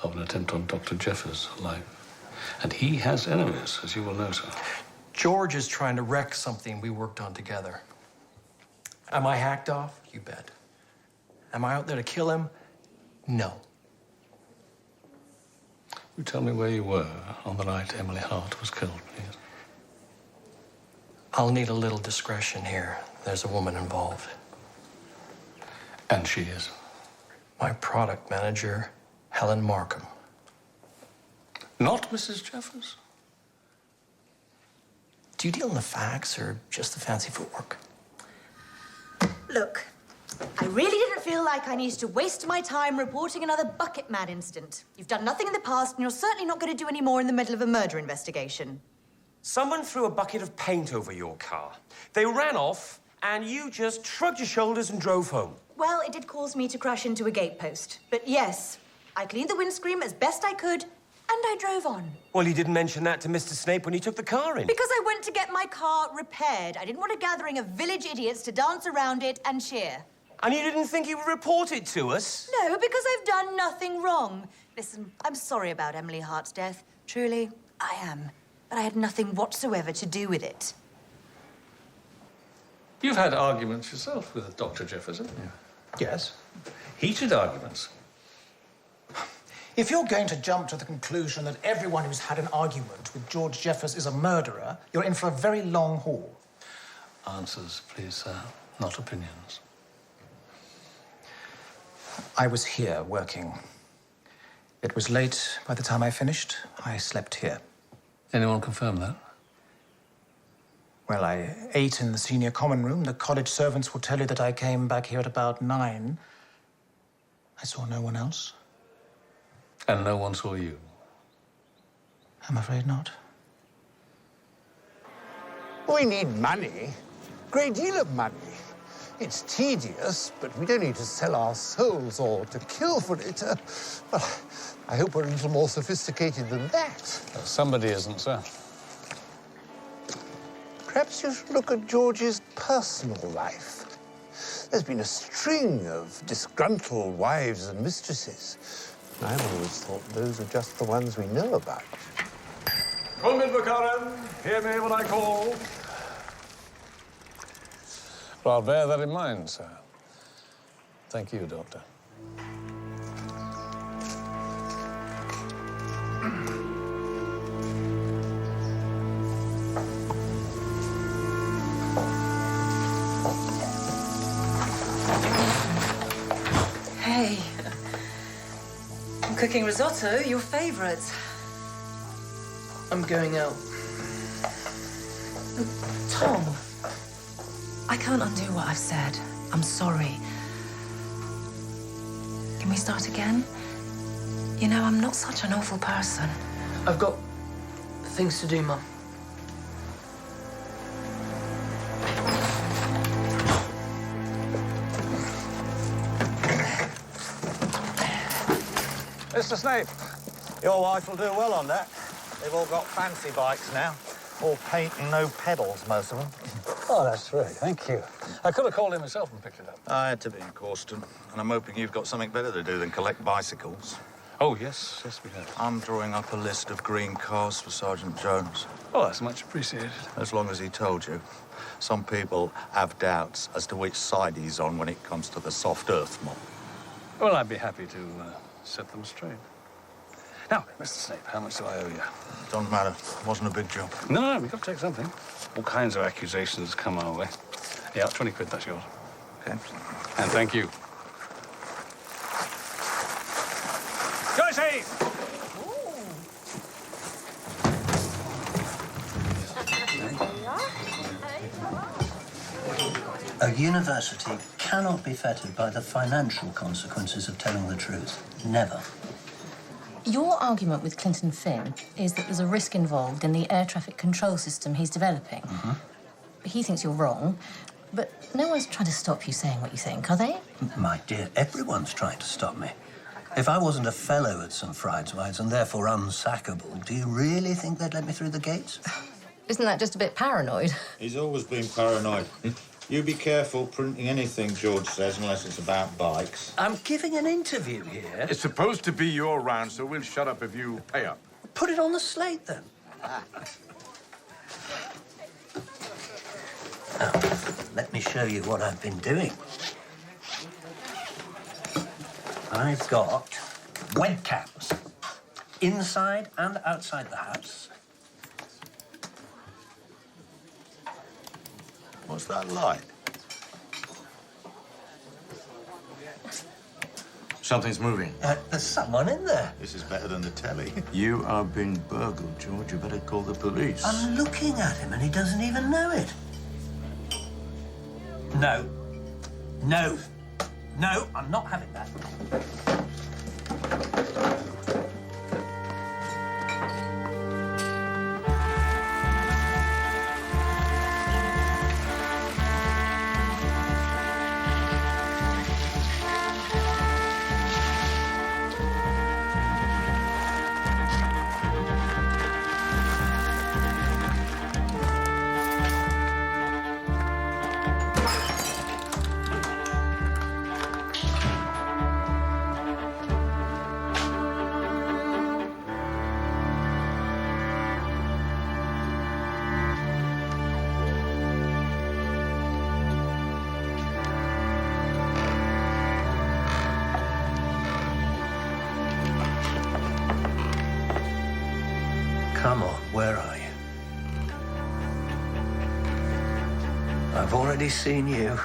G: of an attempt on Dr. Jeffers' life. And he has enemies, as you will know, sir.
J: George is trying to wreck something we worked on together. Am I hacked off? You bet. Am I out there to kill him? No.
G: You tell me where you were on the night Emily Hart was killed, please.
J: I'll need a little discretion here. There's a woman involved.
G: And she is?
J: My product manager, Helen Markham.
G: Not Mrs. Jeffers?
J: Do you deal in the facts or just the fancy footwork?
T: Look, I really didn't feel like I needed to waste my time reporting another bucket man incident. You've done nothing in the past, and you're certainly not going to do any more in the middle of a murder investigation.
F: Someone threw a bucket of paint over your car. They ran off, and you just shrugged your shoulders and drove home.
T: Well, it did cause me to crash into a gatepost. But yes, I cleaned the windscreen as best I could, and I drove on.
F: Well, you didn't mention that to Mr. Snape when he took the car in.
T: Because I went to get my car repaired. I didn't want a gathering of village idiots to dance around it and cheer.
F: And you didn't think he would report it to us?
T: No, because I've done nothing wrong. Listen, I'm sorry about Emily Hart's death. Truly, I am. But I had nothing whatsoever to do with it.
G: You've had arguments yourself with Dr. Jeffers, haven't you?
L: Yes.
G: Heated arguments.
L: If you're going to jump to the conclusion that everyone who's had an argument with George Jeffers is a murderer, you're in for a very long haul.
G: Answers, please, sir, not opinions.
L: I was here working. It was late by the time I finished. I slept here.
G: Anyone confirm that?
L: Well, I ate in the senior common room. The college servants will tell you that I came back here at about 9. I saw no one else.
G: And no one saw you?
L: I'm afraid not.
M: We need money. Great deal of money. It's tedious, but we don't need to sell our souls or to kill for it. Well, I hope we're a little more sophisticated than that.
G: Somebody isn't, sir.
M: Perhaps you should look at George's personal life. There's been a string of disgruntled wives and mistresses. I've always thought those are just the ones we know about.
K: Come in, Karen. Hear me when I call.
P: Well, I'll bear that in mind, sir. Thank you, Doctor.
O: cooking risotto, your favourite.
R: I'm going out.
O: Tom, I can't undo what I've said. I'm sorry. Can we start again? You know, I'm not such an awful person.
R: I've got things to do, Mum.
C: Mr. Snape, your wife will do well on that. They've all got fancy bikes now. All paint and no pedals, most of them.
P: Oh, that's great. Thank you. I could have called him myself and picked it up.
C: I had to be in Causton, and I'm hoping you've got something better to do than collect bicycles.
P: Oh, yes. Yes, we have.
C: I'm drawing up a list of green cars for Sergeant Jones.
P: Oh, that's much appreciated.
C: As long as he told you. Some people have doubts as to which side he's on when it comes to the soft earth mob.
P: Well, I'd be happy to set them straight. Now, Mr. Snape, how much do I owe you?
C: Don't matter. It wasn't a big job.
P: No, we've got to take something. All kinds of accusations come our way. Yeah, 20 quid, that's yours.
C: Okay.
P: And thank you. Joycey!
H: A university cannot be fettered by the financial consequences of telling the truth. Never.
S: Your argument with Clinton Finn is that there's a risk involved in the air traffic control system he's developing. He thinks you're wrong, but no one's trying to stop you saying what you think, are they?
H: My dear, everyone's trying to stop me. If I wasn't a fellow at St. Fried's and therefore unsackable, do you really think they'd let me through the gates?
S: Isn't that just a bit paranoid?
C: He's always been paranoid. You be careful printing anything George says unless it's about bikes.
H: I'm giving an interview here.
D: It's supposed to be your round, so we'll shut up if you pay up.
H: Put it on the slate, then. Now, let me show you what I've been doing. I've got webcams inside and outside the house.
C: What's that light?
D: Something's moving.
H: There's someone in there.
C: This is better than the telly.
D: You are being burgled, George. You better call the police.
H: I'm looking at him and he doesn't even know it. No. No. No, I'm not having that. Come on, where are you? I've already seen you.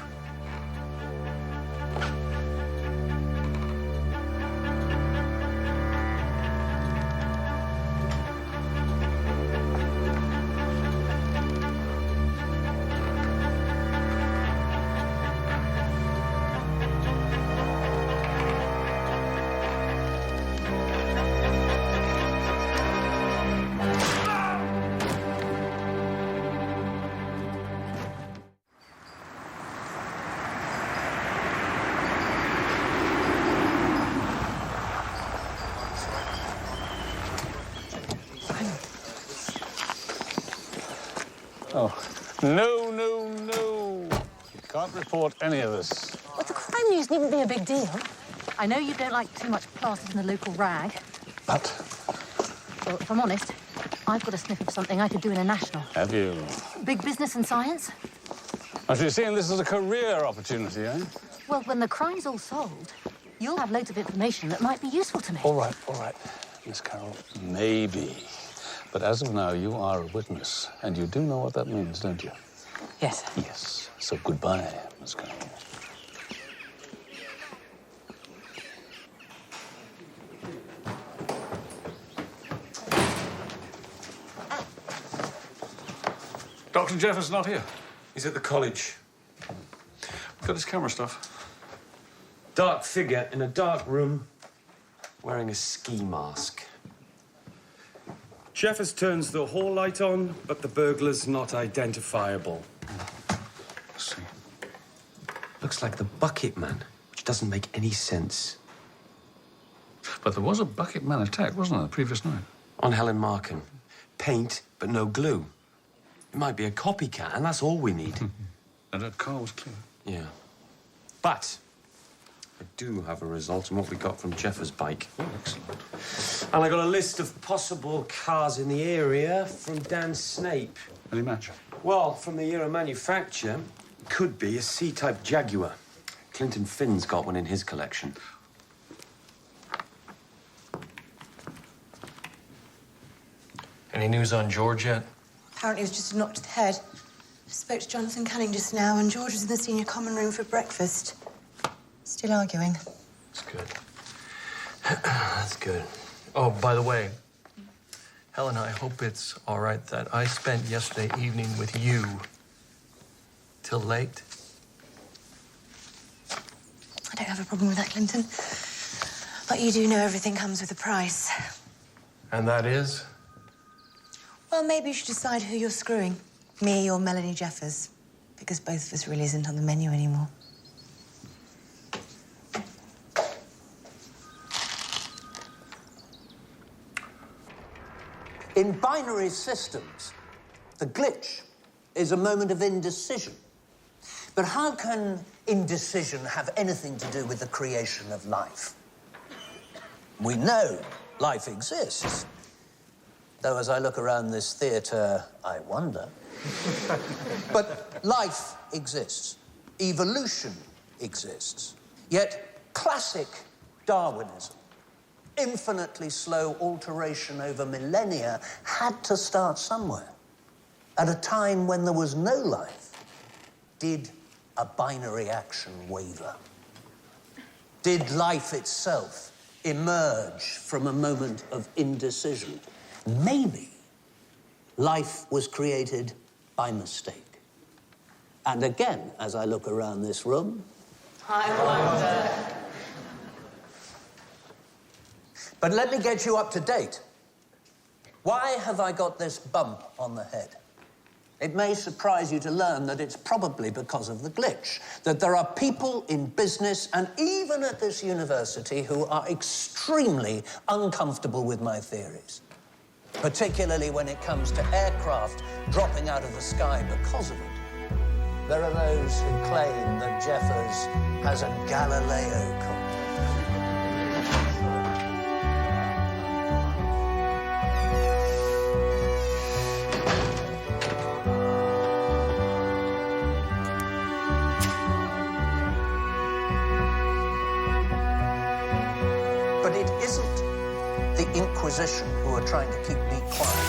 P: Oh, no, no, no. You can't report any of this.
S: Well, the crime news needn't be a big deal. I know you don't like too much plastered in the local rag.
P: But?
S: Well, if I'm honest, I've got a sniff of something I could do in a national.
P: Have you?
S: Big business and science?
P: I should be seeing this as a career opportunity, eh?
S: Well, when the crime's all solved, you'll have loads of information that might be useful to me.
P: All right, Miss Carroll, maybe. But as of now, you are a witness, and you do know what that means, don't you?
O: Yes.
P: Yes. So goodbye, Miss Carroll.
G: Dr. Jeffers not here?
F: He's at the college.
G: Got his camera stuff.
F: Dark figure in a dark room, wearing a ski mask. Jeffers turns the hall light on, but the burglar's not identifiable.
G: Let's see.
F: Looks like the bucket man, which doesn't make any sense.
G: But there was a bucket man attack, wasn't there, the previous night?
F: On Helen Markham. Paint, but no glue. It might be a copycat, and that's all we need.
G: And her car was clean.
F: Yeah. But I do have a result on what we got from Jeffers' bike.
G: Oh, excellent.
F: And I got a list of possible cars in the area from Dan Snape.
G: Any match?
F: Well, from the year of manufacture, could be a C-type Jaguar. Clinton Finn's got one in his collection.
J: Any news on George yet?
T: Apparently it was just a knock to the head. I spoke to Jonathan Canning just now, and George was in the senior common room for breakfast. Still arguing.
J: That's good. That's good. Oh, by the way, Helen, I hope it's all right that I spent yesterday evening with you till late.
T: I don't have a problem with that, Clinton. But you do know everything comes with a price.
J: And that is?
T: Well, maybe you should decide who you're screwing. Me or Melanie Jeffers. Because both of us really isn't on the menu anymore.
H: In binary systems, the glitch is a moment of indecision. But how can indecision have anything to do with the creation of life? We know life exists. Though as I look around this theatre, I wonder. But life exists. Evolution exists. Yet classic Darwinism, infinitely slow alteration over millennia, had to start somewhere. At a time when there was no life, did a binary action waver? Did life itself emerge from a moment of indecision? Maybe life was created by mistake. And again, as I look around this room,
T: I wonder.
H: But let me get you up to date. Why have I got this bump on the head? It may surprise you to learn that it's probably because of the glitch, that there are people in business and even at this university who are extremely uncomfortable with my theories, particularly when it comes to aircraft dropping out of the sky because of it. There are those who claim that Jeffers has a Galileo complex. But it isn't the Inquisition who are trying to keep me quiet.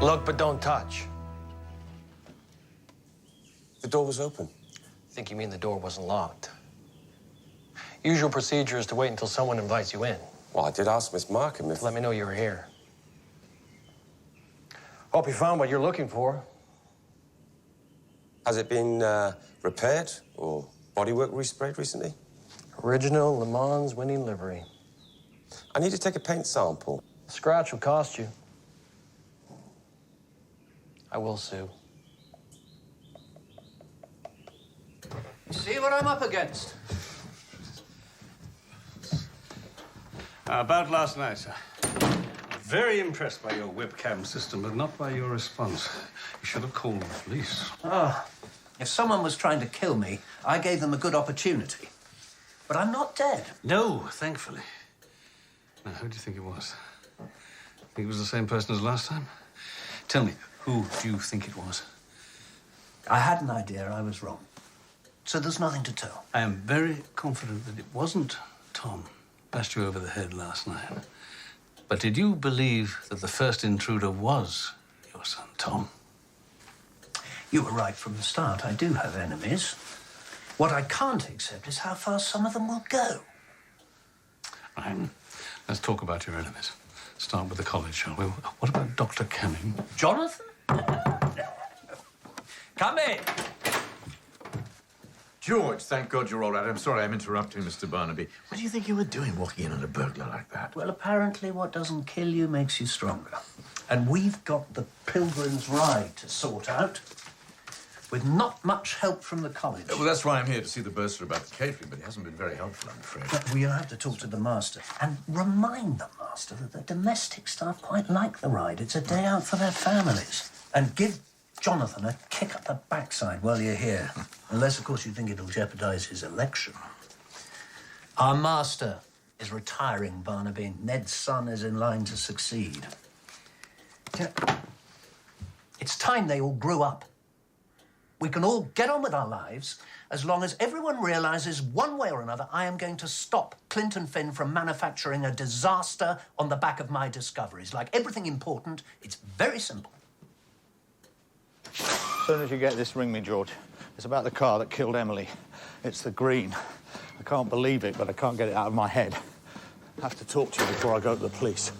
J: Look, but don't touch.
F: The door was open.
J: I think you mean the door wasn't locked. Usual procedure is to wait until someone invites you in.
F: Well, I did ask Miss Markham if...
J: Let me know you were here. Hope you found what you're looking for.
F: Has it been repaired or bodywork resprayed recently?
J: Original Le Mans winning livery.
F: I need to take a paint sample.
J: Scratch will cost you. I will sue.
A: See what I'm up against?
G: About last night, sir. Very impressed by your webcam system, but not by your response. You should have called the police.
J: Ah,
A: If someone was trying to kill me, I gave them a good opportunity. But I'm not dead.
G: No, thankfully. Now, who do you think it was? Think it was the same person as last time? Tell me, who do you think it was?
A: I had an idea I was wrong. So there's nothing to tell.
G: I am very confident that it wasn't Tom bashed you over the head last night. But did you believe that the first intruder was your son, Tom?
A: You were right from the start. I do have enemies. What I can't accept is how far some of them will go.
G: Let's talk about your enemies. Start with the college, shall we? What about Dr. Canning?
A: Jonathan? Come in.
D: George, thank God you're all right. I'm sorry I'm interrupting, Mr. Barnaby. What do you think you were doing walking in on a burglar like that?
A: Well, apparently what doesn't kill you makes you stronger. And we've got the Pilgrim's Ride to sort out, with not much help from the college.
D: Well, that's why I'm here, to see the bursar about the catering, but he hasn't been very helpful, I'm afraid.
A: But we'll have to talk to the master and remind the master that the domestic staff quite like the ride. It's a day out for their families. And give Jonathan a kick up the backside while you're here. Unless, of course, you think it'll jeopardize his election. Our master is retiring, Barnaby. Ned's son is in line to succeed. Yeah. It's time they all grew up. We can all get on with our lives as long as everyone realizes one way or another I am going to stop Clinton Finn from manufacturing a disaster on the back of my discoveries. Like everything important, it's very simple.
C: As soon as you get this, ring me, George. It's about the car that killed Emily. It's the green. I can't believe it, but I can't get it out of my head. I have to talk to you before I go to the police.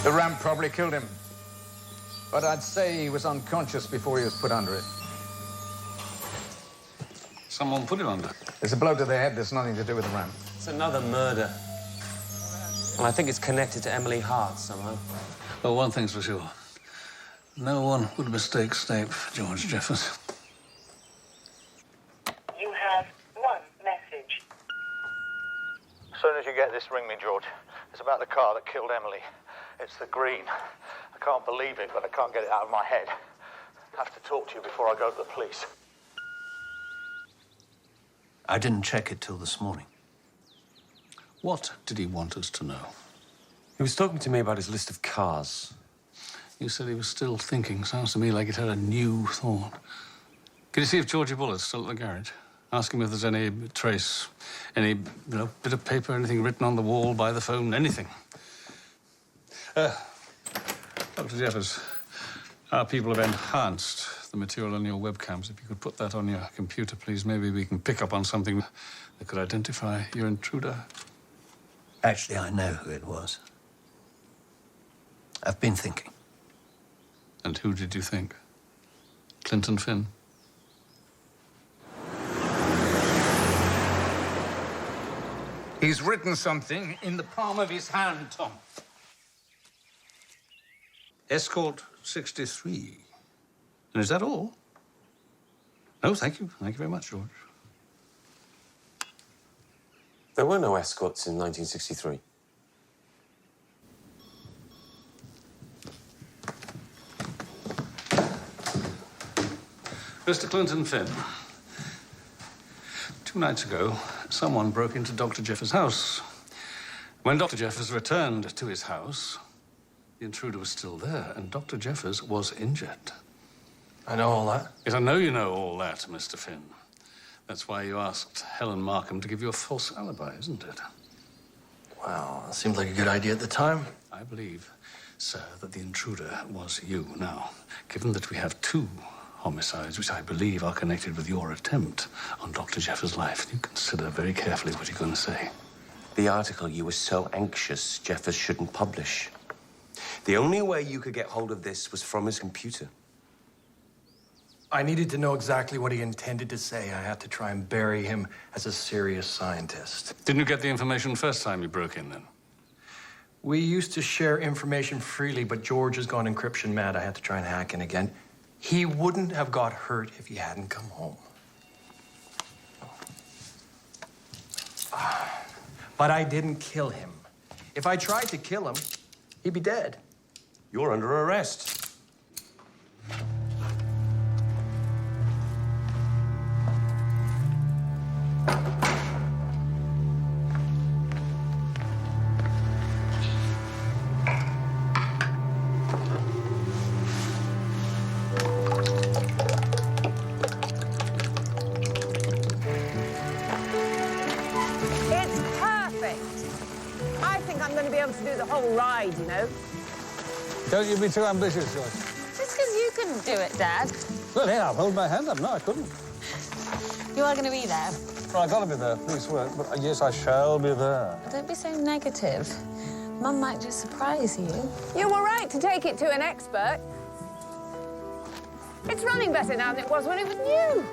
Q: The ramp probably killed him. But I'd say he was unconscious before he was put under it.
G: Someone put him under?
Q: There's a blow to the head that's nothing to do with the ramp.
F: It's another murder. And I think it's connected to Emily Hart somehow.
G: Well, one thing's for sure. No one would mistake Snape for George Jeffers.
U: You have one message.
C: As soon as you get this, ring me, George. It's about the car that killed Emily. It's the green. I can't believe it, but I can't get it out of my head. I have to talk to you before I go to the police.
A: I didn't check it till this morning.
G: What did he want us to know?
F: He was talking to me about his list of cars.
G: You said he was still thinking. Sounds to me like it had a new thought. Can you see if Georgie Bullett's still at the garage? Ask him if there's any trace, any, bit of paper, anything written on the wall, by the phone, anything. Dr. Jeffers, our people have enhanced the material on your webcams. If you could put that on your computer, please, maybe we can pick up on something that could identify your intruder.
A: Actually, I know who it was. I've been thinking.
G: And who did you think? Clinton Finn?
Q: He's written something in the palm of his hand, Tom.
G: Escort 63. And is that all? No, thank you. Thank you very much, George.
F: There were no escorts in 1963.
G: Mr. Clinton Finn. 2 nights ago, someone broke into Dr. Jeffers' house. When Dr. Jeffers returned to his house, The intruder was still there, and Dr. Jeffers was injured.
J: I know all that.
G: Yes, I know you know all that, Mr. Finn. That's why you asked Helen Markham to give you a false alibi, isn't it?
J: Well, it seemed like a good idea at the time.
G: I believe, sir, that the intruder was you. Now, given that we have 2 homicides, which I believe are connected with your attempt on Dr. Jeffers' life, you consider very carefully what you're going to say.
F: The article you were so anxious Jeffers shouldn't publish. The only way you could get hold of this was from his computer.
J: I needed to know exactly what he intended to say. I had to try and bury him as a serious scientist.
G: Didn't you get the information first time you broke in, then?
J: We used to share information freely, but George has gone encryption mad. I had to try and hack in again. He wouldn't have got hurt if he hadn't come home. But I didn't kill him. If I tried to kill him, he'd be dead.
F: You're under arrest.
E: Ride, you know.
P: Don't you be too ambitious, George.
E: Just because you couldn't do it, Dad.
P: Well, here, I'll hold my hand up. No, I couldn't.
E: You are going to be there.
P: Well, I've got to be there, please swear. But yes, I shall be there.
E: Don't be so negative. Mum might just surprise you.
V: You were right to take it to an expert. It's running better now than it was when it was new.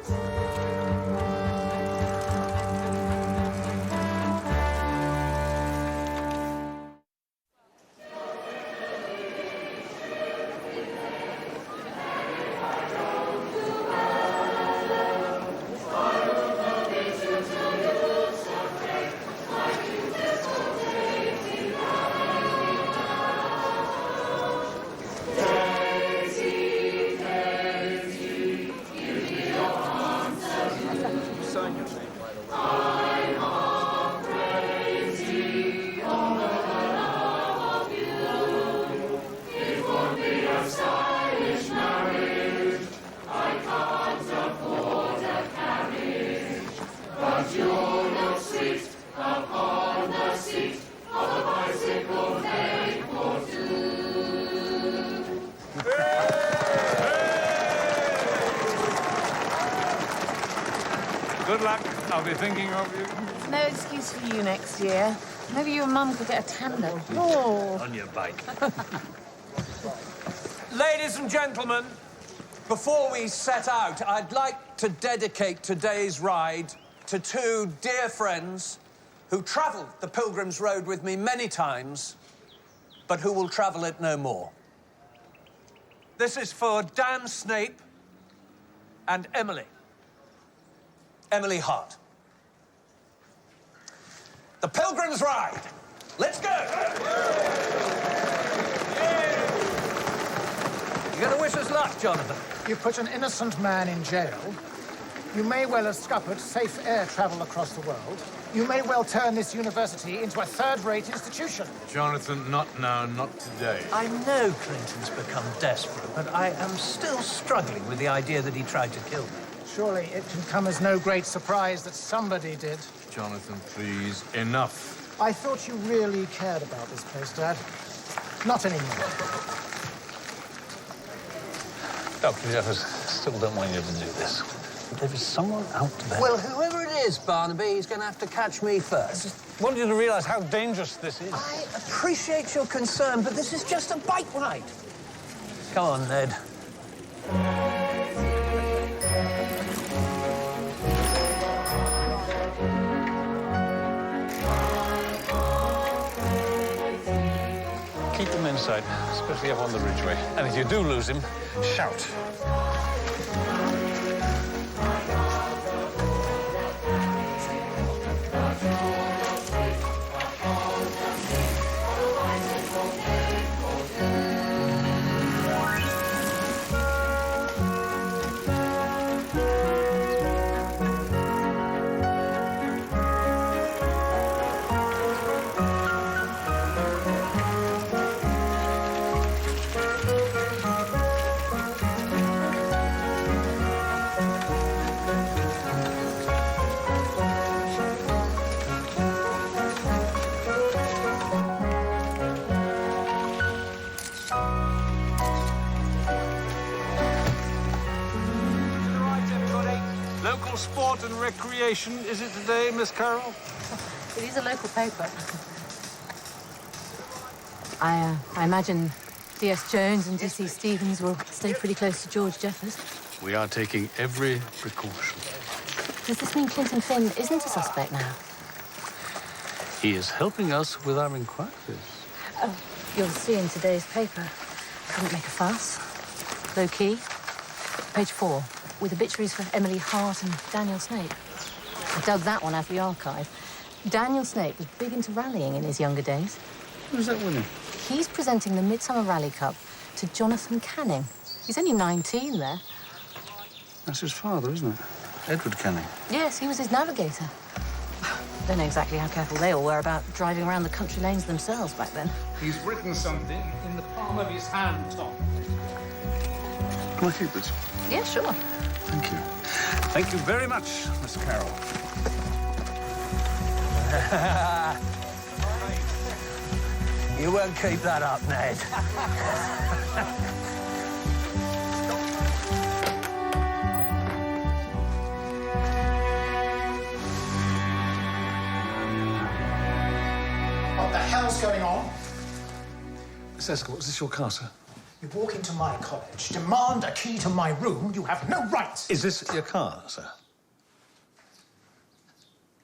G: Good luck. I'll be thinking of you.
E: No excuse for you next year. Maybe you and Mum could get a tandem. Oh.
G: On your bike.
A: Ladies and gentlemen, before we set out, I'd like to dedicate today's ride to 2 dear friends who travelled the Pilgrim's Road with me many times, but who will travel it no more. This is for Dan Snape and Emily. Emily Hart. The Pilgrim's Ride. Let's go! You're going to wish us luck, Jonathan.
L: You put an innocent man in jail. You may well have scuppered safe air travel across the world. You may well turn this university into a third-rate institution.
D: Jonathan, not now, not today.
A: I know Clinton's become desperate, but I am still struggling with the idea that he tried to kill me.
L: Surely it can come as no great surprise that somebody did.
D: Jonathan, please, enough.
L: I thought you really cared about this place, Dad. Not anymore.
P: Dr. Jeffers, still don't want you to do this. But there is someone out there.
A: Well, whoever it is, Barnaby, he's going to have to catch me first.
P: I just want you to realize how dangerous this is.
A: I appreciate your concern, but this is just a bike ride. Come on, Ned.
P: Keep them inside, especially up on the ridgeway. And if you do lose him, shout. Local sport and recreation, is it today, Miss Carroll?
S: It is a local paper. I imagine D.S. Jones and D.C. Stevens will stay pretty close to George Jeffers.
P: We are taking every precaution.
S: Does this mean Clinton Finn isn't a suspect now?
P: He is helping us with our inquiries.
S: Oh, you'll see in today's paper. Couldn't make a fuss. Low key. Page 4, with obituaries for Emily Hart and Daniel Snape. I dug that one out of the archive. Daniel Snape was big into rallying in his younger days.
P: Who's that winning?
S: He's presenting the Midsummer Rally Cup to Jonathan Canning. He's only 19 there.
P: That's his father, isn't it? Edward Canning.
S: Yes, he was his navigator. Don't know exactly how careful they all were about driving around the country lanes themselves back then.
Q: He's written something in the palm of his hand, Tom.
P: Can I keep this?
S: Yeah, sure.
P: Thank you. Thank you very much, Miss Carroll.
H: You won't keep that up, Ned.
L: What the hell's going on?
P: Miss Escort, is this your car, sir?
L: You walk into my college, demand a key to my room, you have no rights.
P: Is this your car, sir?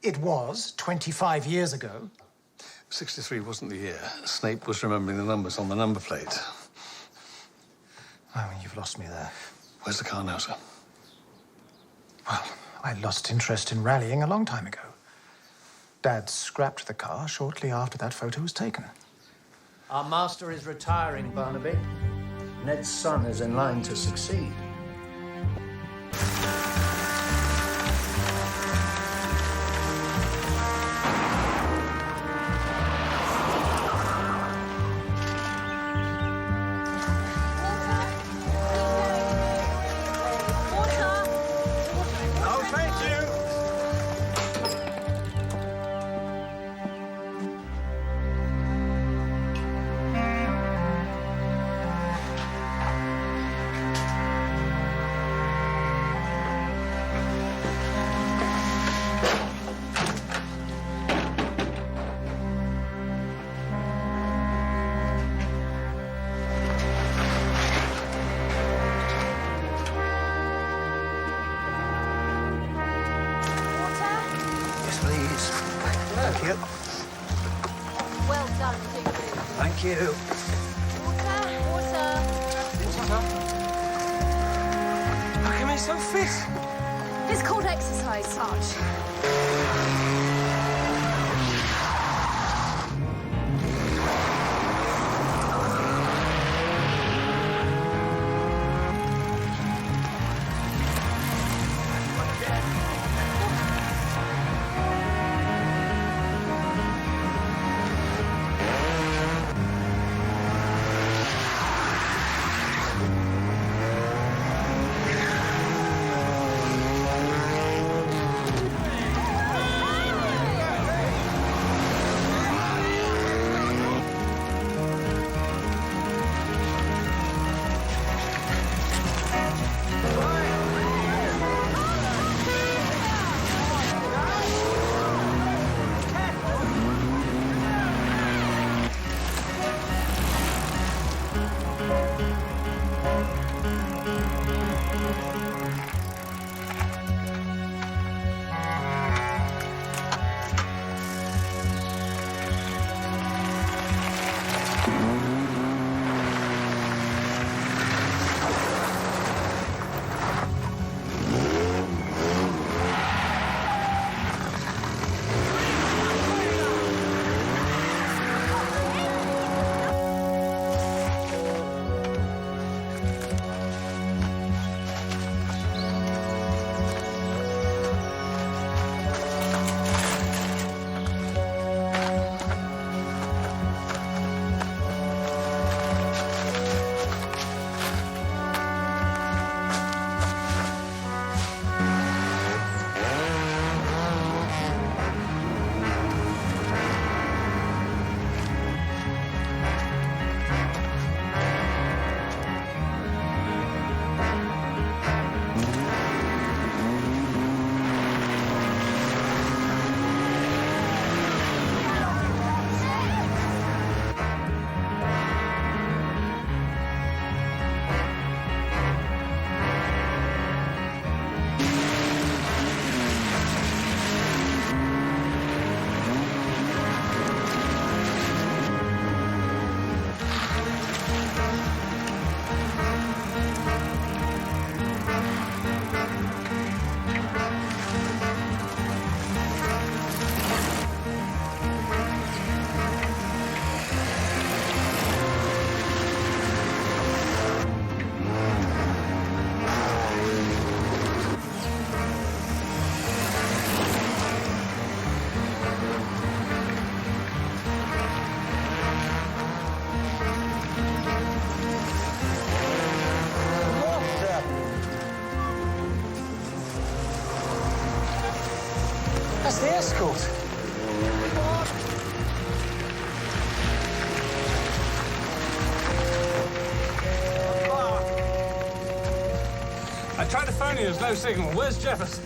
L: It was 25 years ago.
P: 63 wasn't the year. Snape was remembering the numbers on the number plate.
L: Oh, you've lost me there.
P: Where's the car now, sir?
L: Well, I lost interest in rallying a long time ago. Dad scrapped the car shortly after that photo was taken.
H: Our master is retiring, Barnaby. Ned's son is in line to succeed.
L: Thank you.
S: Well done, Digby.
L: Thank you.
S: Water.
F: How come he's so fit?
S: It's called exercise, Sarge.
J: That's the escort.
G: I tried to phone you, there's no signal. Where's Jeffers?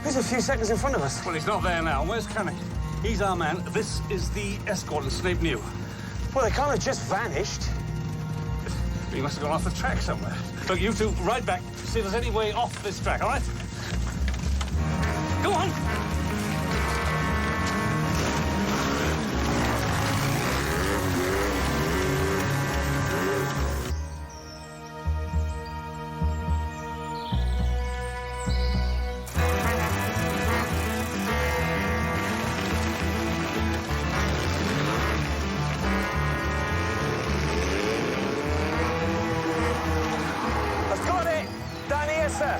J: He's a few seconds in front of us.
G: Well, he's not there now. Where's Cunning? He's our man. This is the escort, and Snape knew.
J: Well, they can't have just vanished.
G: He must have gone off the track somewhere. Look, you two, ride back. See if there's any way off this track, all right? Go on!
J: I've got it! Down here, sir.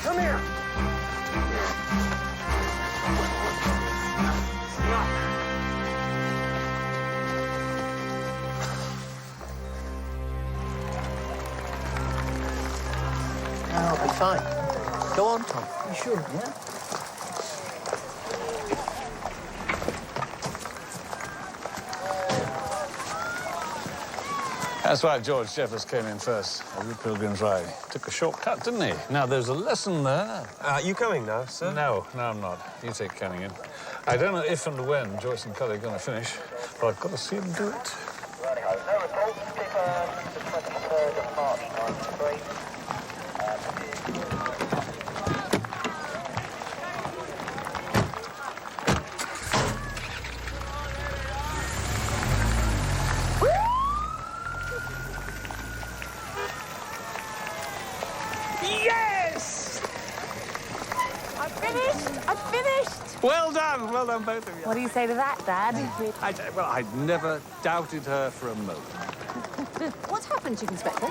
J: Come here.
A: I'll be fine. Go on, Tom.
J: You sure?
A: Yeah.
P: That's right, George Jeffers came in first of the Pilgrim's Ride. Took a shortcut, didn't he? Now, there's a lesson there.
F: You coming now, sir?
P: No, I'm not. You take Canning in. I don't know if and when Joyce and Cully are going to finish, but I've got to see them do it.
U: No reports. Keep the 23rd of March, 93.
J: Yes!
V: I've finished!
P: Well done, both of you.
V: What do you say to that, Dad?
P: I'd never doubted her for a moment.
O: What's happened, Chief Inspector?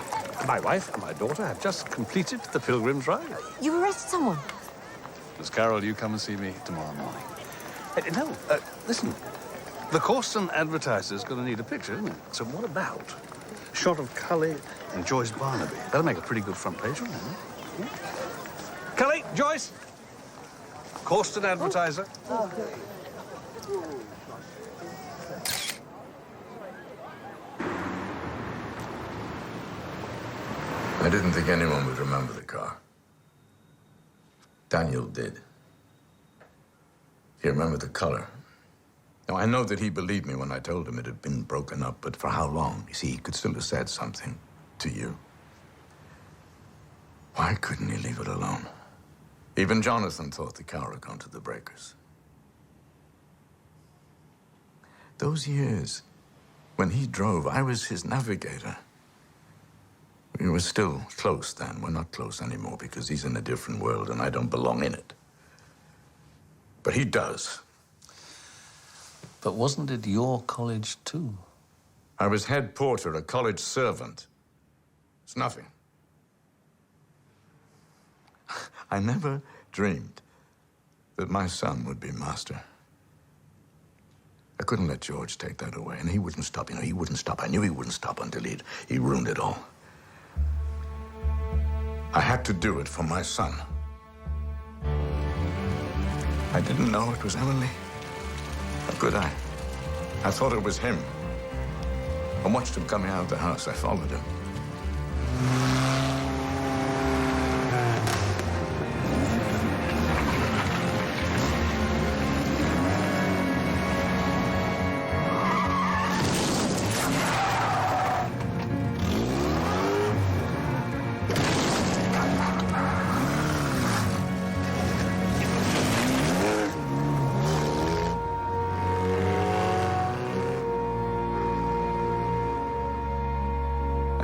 P: My wife and my daughter have just completed the Pilgrim's Ride.
O: You arrested someone?
P: Miss Carroll, you come and see me tomorrow morning. Listen. The Causton Advertiser's going to need a picture, isn't it? So what about a shot of Cully and Joyce Barnaby? That'll make a pretty good front page, wouldn't it? Cully, Joyce. Causton Advertiser.
D: I didn't think anyone would remember the car. Daniel did. He remembered the color. Now, I know that he believed me when I told him it had been broken up, but for how long? You see, he could still have said something to you. Why couldn't he leave it alone? Even Jonathan thought the car had gone to the breakers. Those years, when he drove, I was his navigator. We were still close then. We're not close anymore because he's in a different world and I don't belong in it. But he does.
P: But wasn't it your college, too?
D: I was head porter, a college servant. It's nothing. I never dreamed that my son would be master. I couldn't let George take that away, and he wouldn't stop. He wouldn't stop. I knew he wouldn't stop until he ruined it all. I had to do it for my son. I didn't know it was Emily. How could I? I thought it was him. I watched him coming out of the house. I followed him.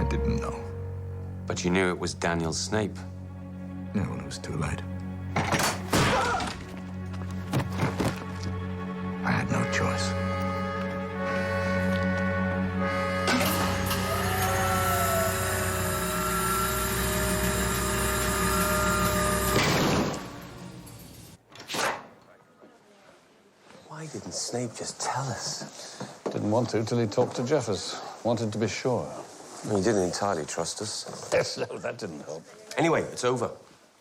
D: I didn't know.
F: But you knew it was Daniel Snape.
D: Yeah, well, it was too late. I had no choice.
F: Why didn't Snape just tell us?
P: Didn't want to till he talked to Jeffers. Wanted to be sure.
F: He didn't entirely trust us.
P: Yes, no, that didn't help.
F: Anyway, it's over.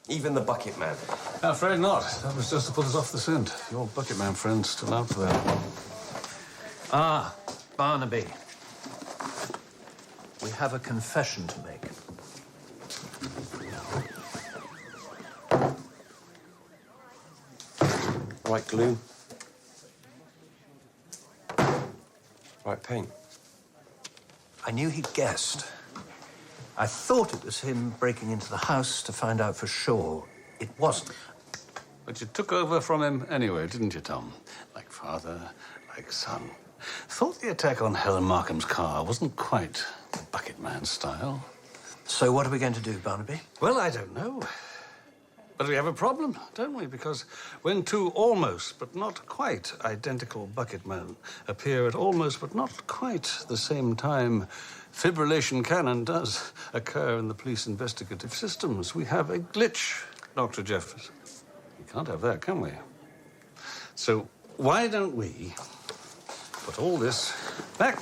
F: Even the bucket man.
G: Afraid not. That was just to put us off the scent. Your bucket man friend's still out there.
A: Ah, Barnaby. We have a confession to make.
F: Right glue. Right paint.
A: I knew he'd guessed. I thought it was him breaking into the house to find out for sure. It wasn't.
G: But you took over from him anyway, didn't you, Tom? Like father, like son. Thought the attack on Helen Markham's car wasn't quite the bucket man style.
A: So what are we going to do, Barnaby?
G: Well, I don't know. But we have a problem, don't we? Because when two almost but not quite identical bucket men appear at almost but not quite the same time, fibrillation can and does occur in the police investigative systems. We have a glitch, Dr. Jeffers. We can't have that, can we? So why don't we put all this back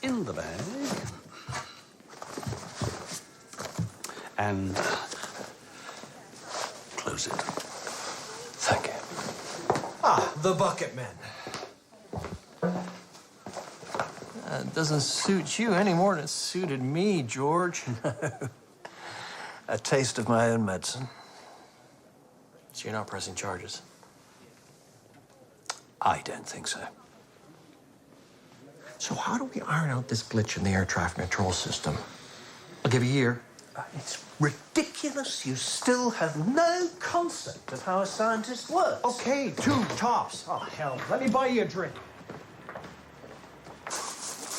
G: in the bag and close it.
A: Thank you. Ah, the bucket man. It doesn't suit you any more than it suited me, George. A taste of my own medicine. So you're not pressing charges? I don't think so. So how do we iron out this glitch in the air traffic control system? I'll give you a year. It's ridiculous. You still have no concept of how a scientist works.
L: Okay, 2 tops. Oh, hell. Let me buy you a drink.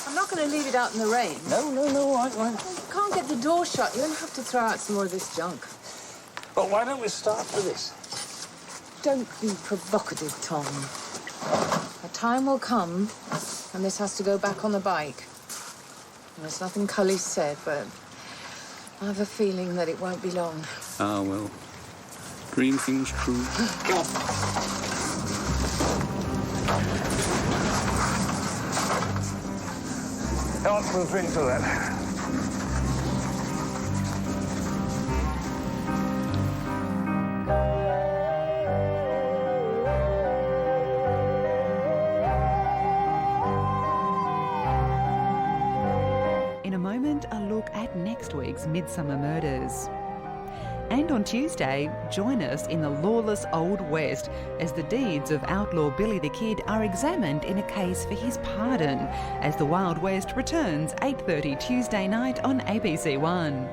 E: I'm not going to leave it out in the rain.
P: No, right.
E: Well, you can't get the door shut. You're going to have to throw out some more of this junk.
P: But why don't we start with this?
E: Don't be provocative, Tom. A time will come, and this has to go back on the bike. And there's nothing Cully's said, but I have a feeling that it won't be long.
G: Ah, well. Dream things true.
P: Don't move into it.
B: In a moment, a look at next week's Midsomer Murders. And on Tuesday, join us in the lawless Old West as the deeds of outlaw Billy the Kid are examined in a case for his pardon as the Wild West returns 8:30 Tuesday night on ABC One.